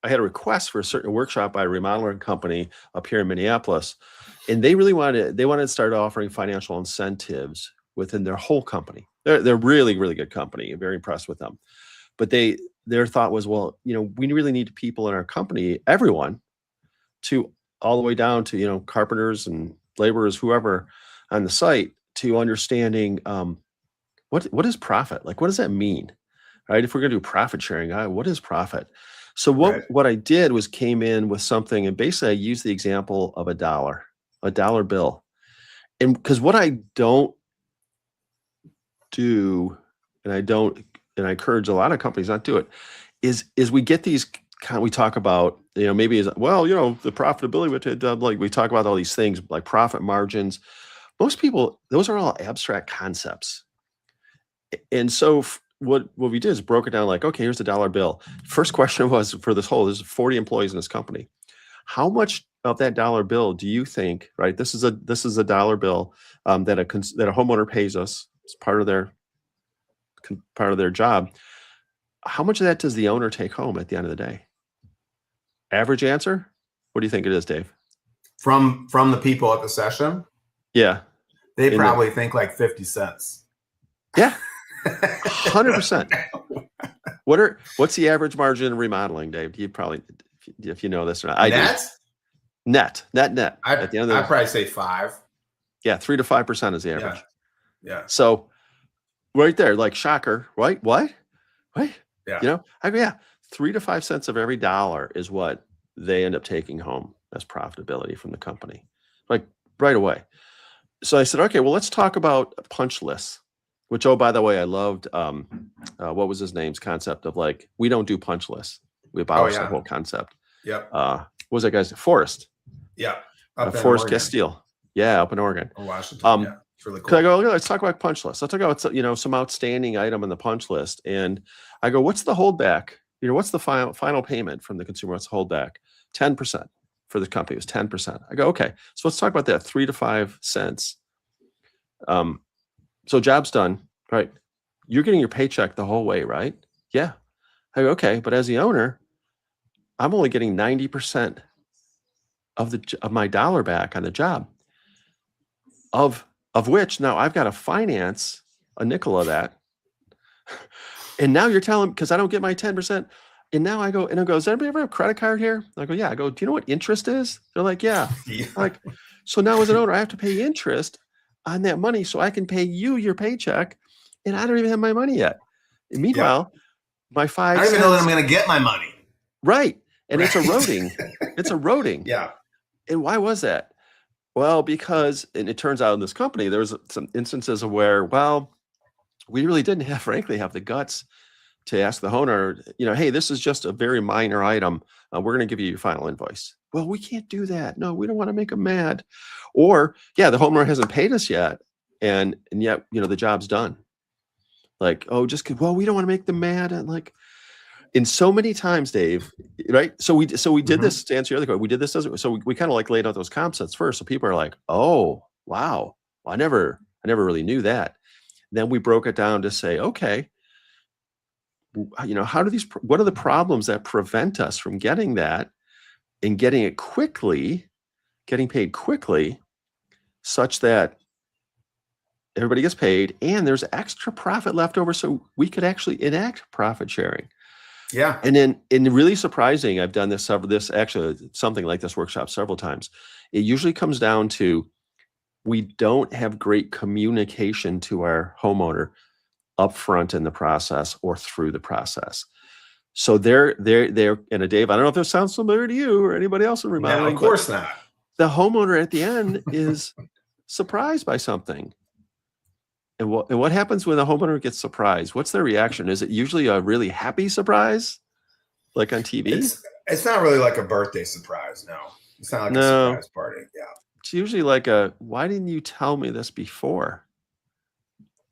S2: had a request for a certain workshop by a remodeling company up here in Minneapolis, and they really wanted to start offering financial incentives within their whole company. They're really, really good company. I'm very impressed with them. But their thought was, well, we really need people in our company, everyone, to all the way down to, carpenters and laborers, whoever on the site, to understanding what is profit? Like, what does that mean? Right? If we're going to do profit sharing, what is profit? So what I did was came in with something, and basically I used the example of a dollar bill. And because what I don't do, and I encourage a lot of companies not to do it, is we get these we talk about, maybe the profitability, like we talk about all these things like profit margins. Most people, those are all abstract concepts. And so what we did is broke it down like, okay, here's the dollar bill. First question was for there's 40 employees in this company. How much of that dollar bill do you think, right? This is a dollar bill that a homeowner pays us. It's part of their job. How much of that does the owner take home at the end of the day? Average answer? What do you think it is, Dave?
S1: From the people at the session?
S2: Yeah.
S1: They probably think like 50 cents.
S2: Yeah. 100%. What's the average margin in remodeling, Dave? You probably, if you know this or not. Net.
S1: At the end of I'd probably say 5.
S2: Yeah, 3 to 5% is the average.
S1: Yeah.
S2: So right there, like shocker, right? What?
S1: Yeah.
S2: I go, 3 to 5 cents of every dollar is what they end up taking home as profitability from the company, like right away. So I said, okay, well, let's talk about punch lists, which, oh, by the way, I loved, what was his name's concept of like, we don't do punch lists. We abolished the whole concept.
S1: Yep.
S2: What was that guy's? Forrest.
S1: Yeah.
S2: Forrest Castile. Yeah, up in Oregon.
S1: Or Washington. It's really cool.
S2: I go, okay, let's talk about punch lists. Let's talk about, some outstanding item on the punch list. And I go, what's the holdback? What's the final payment from the consumer? What's the holdback? 10% for the company. It was 10%. I go, okay, so let's talk about that, 3 to 5 cents. So job's done, right? You're getting your paycheck the whole way, right? Yeah. I go, okay, but as the owner, I'm only getting 90% of my dollar back on the job, of which now I've got to finance a nickel of that. And now you're telling, because I don't get my 10%. And now I go, does anybody ever have a credit card here? I go, yeah. I go, do you know what interest is? They're like, yeah.
S1: Yeah.
S2: Like, so now as an owner, I have to pay interest on that money so I can pay you your paycheck, and I don't even have my money yet. And meanwhile, my 5
S1: I don't
S2: cents.
S1: even know that I'm going to get my money.
S2: Right. And it's eroding. It's eroding.
S1: Yeah.
S2: And why was that? Well, because, and it turns out in this company, there was some instances of where, well, we really didn't frankly have the guts to ask the homeowner, hey, this is just a very minor item. We're going to give you your final invoice. Well, we can't do that. No, we don't want to make them mad. Or, yeah, the homeowner hasn't paid us yet. And yet, the job's done. Like, oh, well, we don't want to make them mad. And like, in so many times, Dave, right? So we did this, to answer your other question, we did this. So we kind of like laid out those comp sets first. So people are like, oh, wow. Well, I never really knew that. Then we broke it down to say, okay, what are the problems that prevent us from getting that and getting it quickly, getting paid quickly, such that everybody gets paid and there's extra profit left over so we could actually enact profit sharing.
S1: Yeah.
S2: And then, really surprising, I've done something like this workshop several times. It usually comes down to, we don't have great communication to our homeowner up front in the process or through the process. So they're and Dave, I don't know if this sounds familiar to you or anybody else in remodeling.
S1: No, of course not.
S2: The homeowner at the end is surprised by something. And what happens when the homeowner gets surprised? What's their reaction? Is it usually a really happy surprise, like on TV?
S1: It's not really like a birthday surprise. No, it's not like a surprise party. Yeah,
S2: it's usually like why didn't you tell me this before?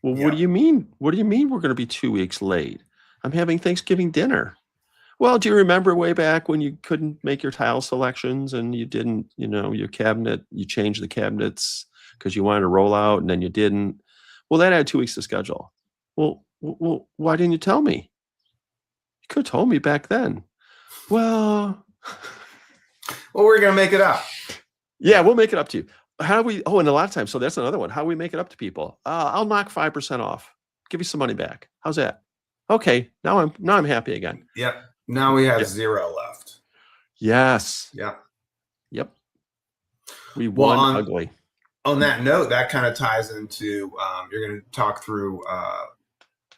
S2: Well,
S1: yeah.
S2: What do you mean? What do you mean we're going to be 2 weeks late? I'm having Thanksgiving dinner. Well, do you remember way back when you couldn't make your tile selections and you didn't, your cabinet, you changed the cabinets because you wanted to roll out and then you didn't? Well, that had 2 weeks to schedule. Well, why didn't you tell me? You could have told me back then. Well,
S1: we're going to make it up.
S2: Yeah, we'll make it up to you. How do we, and a lot of times, so that's another one. How do we make it up to people? I'll knock 5% off. Give you some money back. How's that? Okay, now I'm happy again.
S1: Yep. Now we have 0 left.
S2: Yes.
S1: Yep.
S2: Yep. We won ugly.
S1: On that note, that kind of ties into you're going to talk through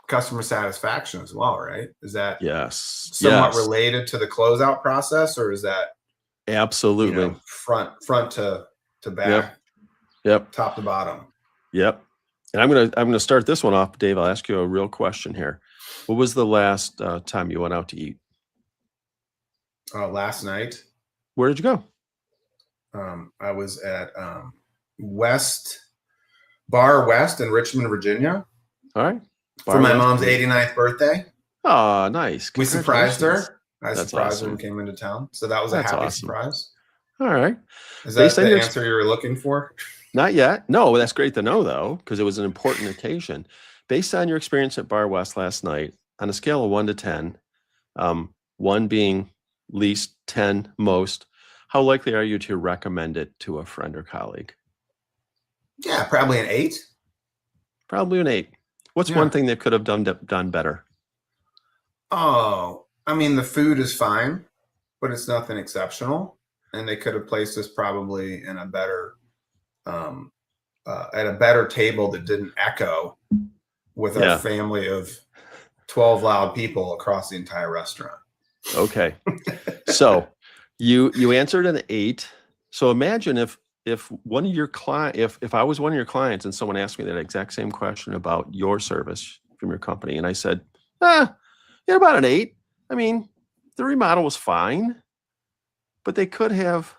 S1: customer satisfaction as well, right? Is that somewhat related to the closeout process, or is that
S2: absolutely
S1: front to back?
S2: Yep.
S1: Top to bottom.
S2: Yep. And I'm gonna start this one off, Dave. I'll ask you a real question here. What was the last time you went out to eat?
S1: Last night.
S2: Where did you go?
S1: I was at Bar West in Richmond, Virginia.
S2: All right.
S1: For my mom's 89th birthday.
S2: Oh, nice.
S1: We surprised her. I surprised her and came into town. So that was a happy surprise.
S2: All right.
S1: Is that the answer you were looking for?
S2: Not yet. No, that's great to know, though, because it was an important occasion. Based on your experience at Bar West last night, on a scale of 1 to 10, 1 being least, 10 most, how likely are you to recommend it to a friend or colleague?
S1: Yeah, probably an 8.
S2: Probably an 8. What's one thing they could have done better?
S1: Oh, I mean, the food is fine, but it's nothing exceptional. And they could have placed us probably in a better, at a better table that didn't echo with a family of 12 loud people across the entire restaurant.
S2: Okay. So you answered an 8. So imagine if one of your if I was one of your clients and someone asked me that exact same question about your service from your company, and I said, about an 8. I mean, the remodel was fine, but they could have.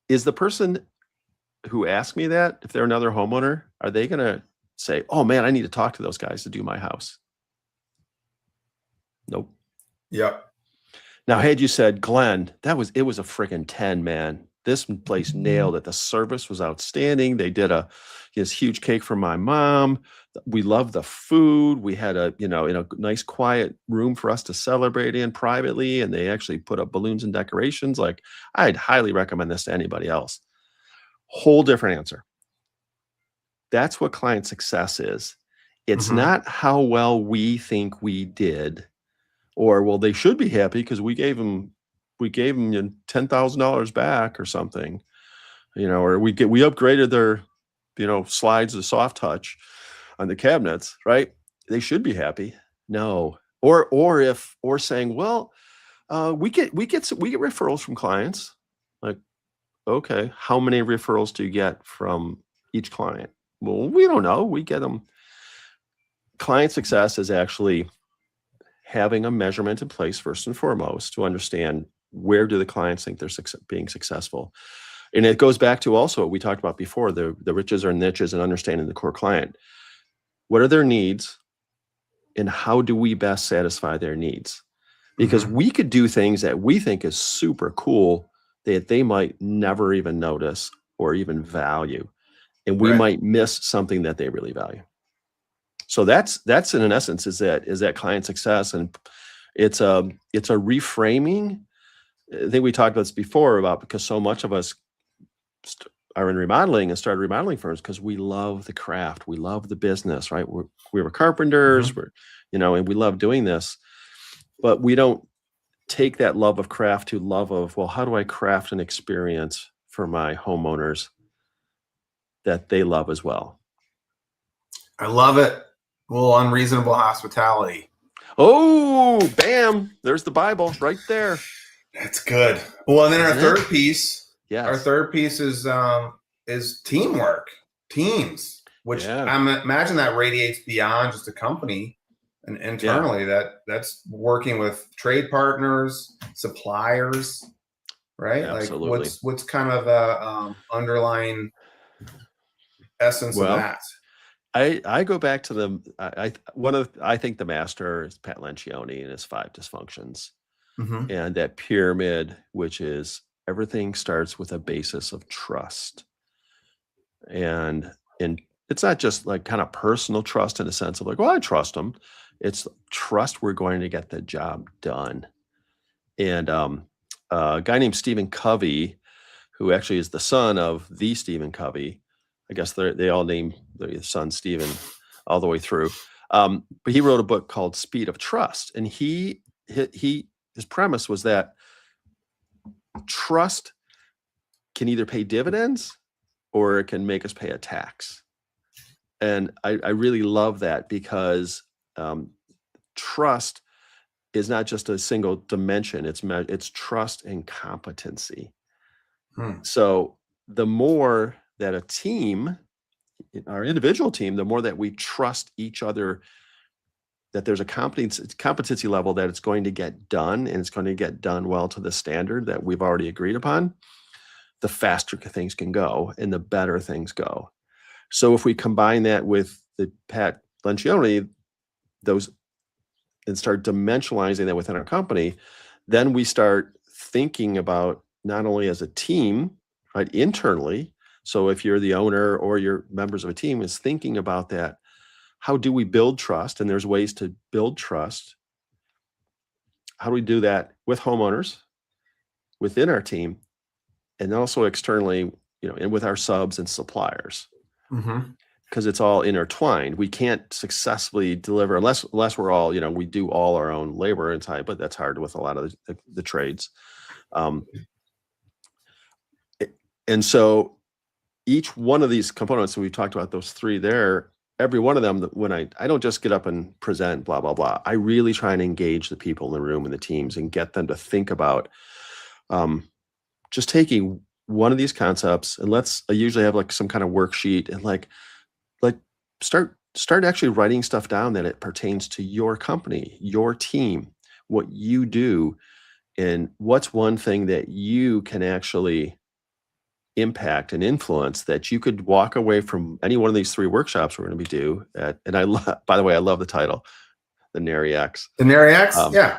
S2: Is the person who asked me that, if they're another homeowner, are they going to say, oh man, I need to talk to those guys to do my house? Nope.
S1: Yep.
S2: Now, had you said, Glenn, it was a freaking 10, man. this place nailed it. The service was outstanding. They did this huge cake for my mom. We loved the food. We had in a nice quiet room for us to celebrate in privately. And they actually put up balloons and decorations. Like, I'd highly recommend this to anybody else. Whole different answer. That's what client success is. It's not how well we think we did, or, well, they should be happy because we gave them $10,000 back or something, or we upgraded their, slides to soft touch on the cabinets, right? They should be happy. No. Or saying, well, we get referrals from clients. Like, okay, how many referrals do you get from each client? Well, we don't know. We get them. Client success is actually having a measurement in place first and foremost to understand where do the clients think they're being successful. And it goes back to also what we talked about before, the riches or niches and understanding the core client. What are their needs and how do we best satisfy their needs? Because we could do things that we think is super cool that they might never even notice or even value. And we might miss something that they really value. So that's in essence is that client success. And it's a reframing. I think we talked about this before because so much of us are in remodeling and started remodeling firms because we love the craft. We love the business, right? We were carpenters, and we love doing this, but we don't take that love of craft to love of, well, how do I craft an experience for my homeowners that they love as well?
S1: I love it. A little unreasonable hospitality.
S2: Oh, bam. There's the Bible right there.
S1: That's good. Well, and then our third piece is teamwork, teams, which I imagine that radiates beyond just a company and internally. That's working with trade partners, suppliers, right?
S2: Absolutely.
S1: Like what's kind of the underlying essence of that?
S2: I go back to I think the master is Pat Lencioni and his 5 dysfunctions. And that pyramid, which is everything starts with a basis of trust. And it's not just like kind of personal trust in a sense of like, well, I trust them. It's trust we're going to get the job done. And a guy named Stephen Covey, who actually is the son of the Stephen Covey, I guess they all name their son Stephen all the way through. But he wrote a book called Speed of Trust. And his premise was that trust can either pay dividends or it can make us pay a tax. And I really love that because trust is not just a single dimension. It's trust and competency. So the more that a team, our individual team, the more that we trust each other, that there's a competency level that it's going to get done, and it's going to get done well to the standard that we've already agreed upon, the faster things can go and the better things go. So if we combine that with the Pat Lencioni, and start dimensionalizing that within our company, then we start thinking about not only as a team, right, internally. So if you're the owner or you're members of a team is thinking about that, how do we build trust? And there's ways to build trust. How do we do that with homeowners, within our team, and also externally, and with our subs and suppliers? Because it's all intertwined. We can't successfully deliver unless we're all, we do all our own labor and time, but that's hard with a lot of the trades. And so each one of these components, and we talked about those 3 there, every one of them, when I don't just get up and present, blah, blah, blah. I really try and engage the people in the room and the teams and get them to think about just taking one of these concepts, and I usually have like some kind of worksheet and like start actually writing stuff down that it pertains to your company, your team, what you do, and what's one thing that you can actually impact and influence that you could walk away from any one of these 3 workshops we're going to be due at. And by the way, I love the title, the Nary X.
S1: The Nary X? Yeah.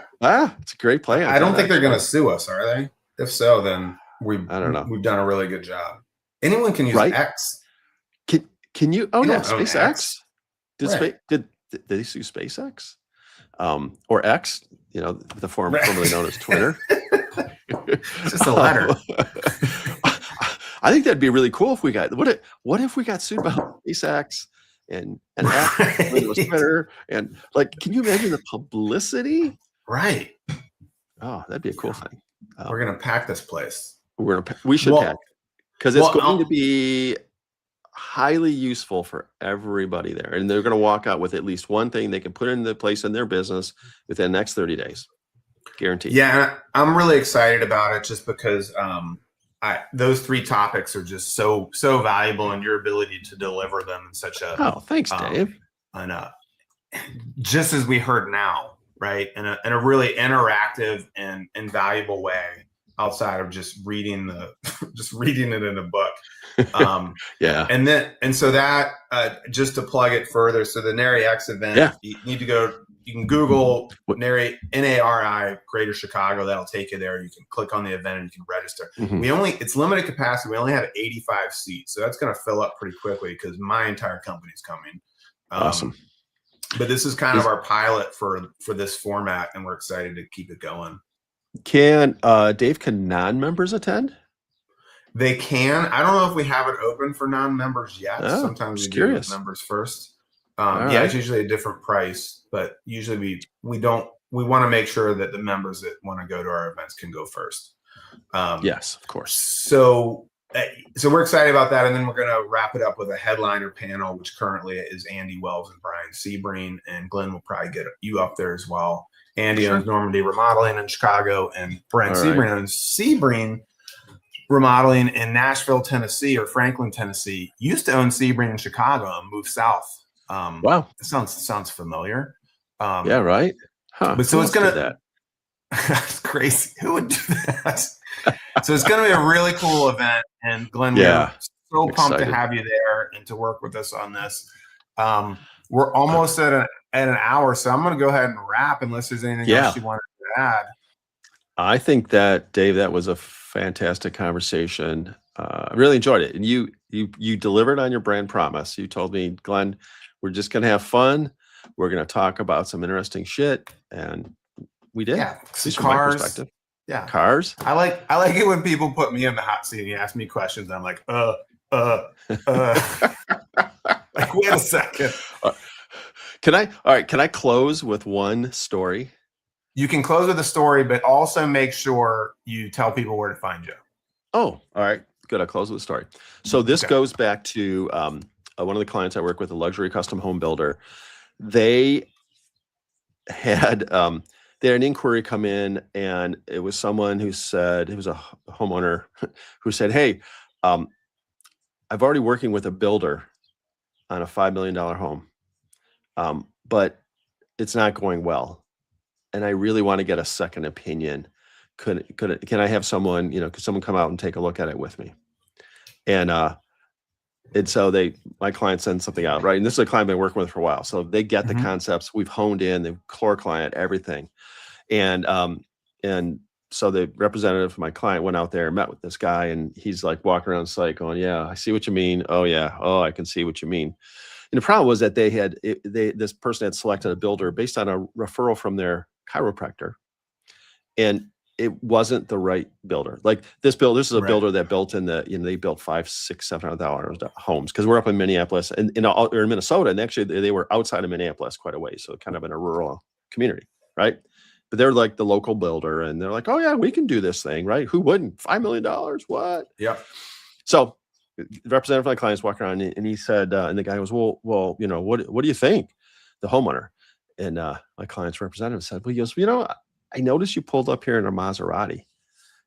S2: It's a great plan.
S1: I don't think they're going to sue us, are they? If so, then
S2: I don't know.
S1: We've done a really good job. Anyone can use X.
S2: Can you? Oh no, SpaceX.
S1: Right.
S2: Did they use SpaceX? Or X? You know, the formerly known as Twitter.
S1: It's just a letter.
S2: I think that'd be really cool if we got what if we got sued by SpaceX and X, it was Twitter, and like, can you imagine the publicity?
S1: Right.
S2: Oh, that'd be a cool thing.
S1: We're gonna pack this place.
S2: We should pack because it's going to be highly useful for everybody there, and they're going to walk out with at least one thing they can put into place in their business within the next 30 days, guaranteed.
S1: Yeah, I'm really excited about it just because those 3 topics are just so valuable, and your ability to deliver them in such a
S2: thanks, Dave.
S1: And just as we heard now, right, in a really interactive and valuable way, outside of just reading it in a book.
S2: Yeah.
S1: And so that just to plug it further, so the NARI X event, you need to go. You can Google NARI, NARI Greater Chicago. That'll take you there. You can click on the event and you can register. It's limited capacity. We only have 85 seats, so that's going to fill up pretty quickly because my entire company's coming.
S2: Awesome.
S1: But this is kind of our pilot for this format, and we're excited to keep it going.
S2: Can non-members attend?
S1: They can. I don't know if we have it open for non-members yet. Sometimes we do it with members first. It's usually a different price, but usually we want to make sure that the members that want to go to our events can go first.
S2: Yes, of course.
S1: So we're excited about that, and then we're going to wrap it up with a headliner panel, which currently is Andy Wells and Brian Sebring, and Glenn will probably get you up there as well. Andy owns Normandy Remodeling in Chicago, and Brian Sebring owns Sebring Remodeling in Nashville, Tennessee, or Franklin, Tennessee. Used to own Sebring in Chicago and moved south.
S2: Wow,
S1: it sounds familiar.
S2: Yeah, right. Huh.
S1: But so it's gonna. That's crazy. Who would do that? So it's gonna be a really cool event, and Glenn, we're so pumped to have you there and to work with us on this. We're almost at an hour, so I'm going to go ahead and wrap unless there's anything else you wanted to add.
S2: I think that, Dave, that was a fantastic conversation. I really enjoyed it. And you delivered on your brand promise. You told me, Glenn, we're just going to have fun. We're going to talk about some interesting shit. And we did.
S1: Yeah.
S2: From my perspective.
S1: Yeah.
S2: Cars.
S1: I like it when people put me in the hot seat and you ask me questions. And I'm like, like, wait a second.
S2: Can I close with one story?
S1: You can close with a story, but also make sure you tell people where to find you.
S2: Oh, all right. Good. I'll close with a story. So this goes back to one of the clients I work with, a luxury custom home builder. They had an inquiry come in, and it was someone who said, it was a homeowner who said, hey, I've already working with a builder on a $5 million home, but it's not going well. And I really want to get a second opinion. Can I have someone, could someone come out and take a look at it with me? And so my client sends something out, right? And this is a client I've been working with for a while. So they get the concepts. We've honed in, the core client, everything. And so the representative of my client went out there and met with this guy, and he's like walking around the site going, yeah, I see what you mean. Oh yeah. Oh, I can see what you mean. And the problem was that this person had selected a builder based on a referral from their chiropractor, and it wasn't the right builder. Like this is a builder that built they built $500,000, $600,000, $700,000 homes, because we're up in Minneapolis and or in Minnesota, and actually they were outside of Minneapolis quite a ways, so kind of in a rural community, right? But they're like the local builder, and they're like, oh yeah, we can do this thing, right? Who wouldn't? $5 million? What?
S1: Yeah.
S2: So the representative of my clients walking around, and he said, and the guy goes, well, what do you think? The homeowner. And my client's representative said, well, he goes, I noticed you pulled up here in a Maserati. And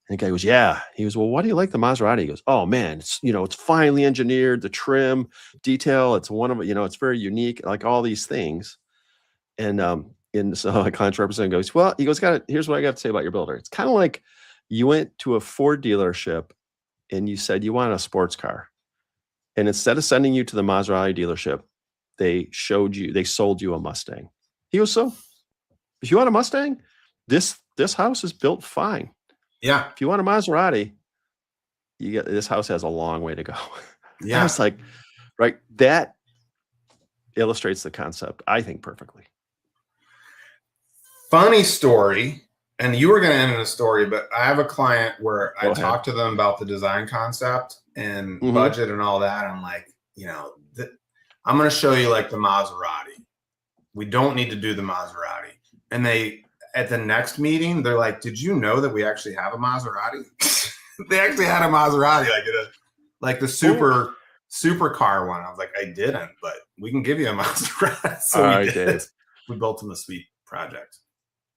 S2: the guy goes, yeah. He goes, well, why do you like the Maserati? He goes, oh man, it's finely engineered, the trim, detail, it's one of it, it's very unique, like all these things. And so my client's representative goes, well, he goes, here's what I got to say about your builder. It's kind of like you went to a Ford dealership and you said you want a sports car. And instead of sending you to the Maserati dealership, they sold you a Mustang. He goes, so if you want a Mustang, this house is built fine.
S1: Yeah.
S2: If you want a Maserati, this house has a long way to go.
S1: Yeah.
S2: I was like, right, that illustrates the concept, I think, perfectly.
S1: Funny story, and you were going to end in a story, but I have a client where I talked to them about the design concept and budget and all that. I'm like, you know, I'm going to show you like the Maserati. We don't need to do the Maserati. And at the next meeting, they're like, did you know that we actually have a Maserati? They actually had a Maserati, like the supercar one. I was like, I didn't, but we can give you a Maserati. So we did. Dave. We built them a sweet project.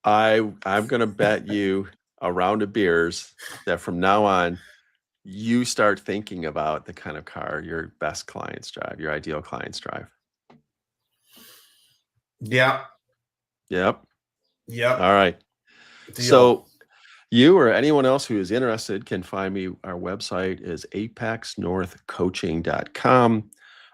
S2: I'm going to bet you a round of beers that from now on, you start thinking about the kind of car your best clients drive, your ideal clients drive.
S1: Yeah.
S2: Yep.
S1: Yep.
S2: All right. Deal. So you or anyone else who is interested can find me. Our website is apexnorthcoaching.com.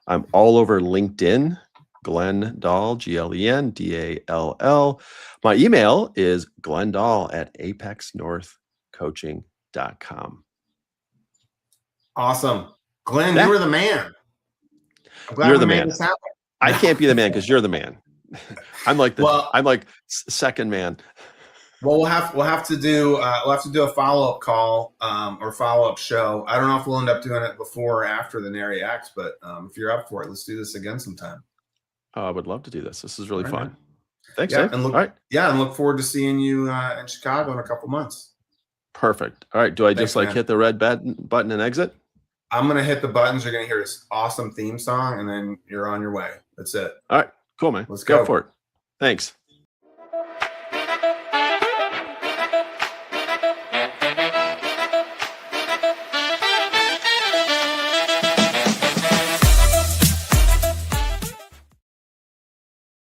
S2: I'm all over LinkedIn. Glen Dall, GLENDALL. My email is glendall@apexnorthcoaching.com.
S1: Awesome. Glen, you were the man. I'm glad
S2: you're
S1: we
S2: the
S1: made
S2: man.
S1: this happen.
S2: I can't be the man because you're the man. I'm like I'm like second man.
S1: Well, we'll have to do a follow-up call or follow-up show. I don't know if we'll end up doing it before or after the Nary X, but if you're up for it, let's do this again sometime.
S2: I would love to do this. This is really fun.
S1: Man.
S2: Thanks,
S1: yeah,
S2: Dave.
S1: and look forward to seeing you in Chicago in a couple months.
S2: Perfect. All right. Do I just hit the red button and exit?
S1: I'm gonna hit the buttons. You're gonna hear this awesome theme song, and then you're on your way. That's it.
S2: All right. Cool, man.
S1: Let's go
S2: for it. Thanks.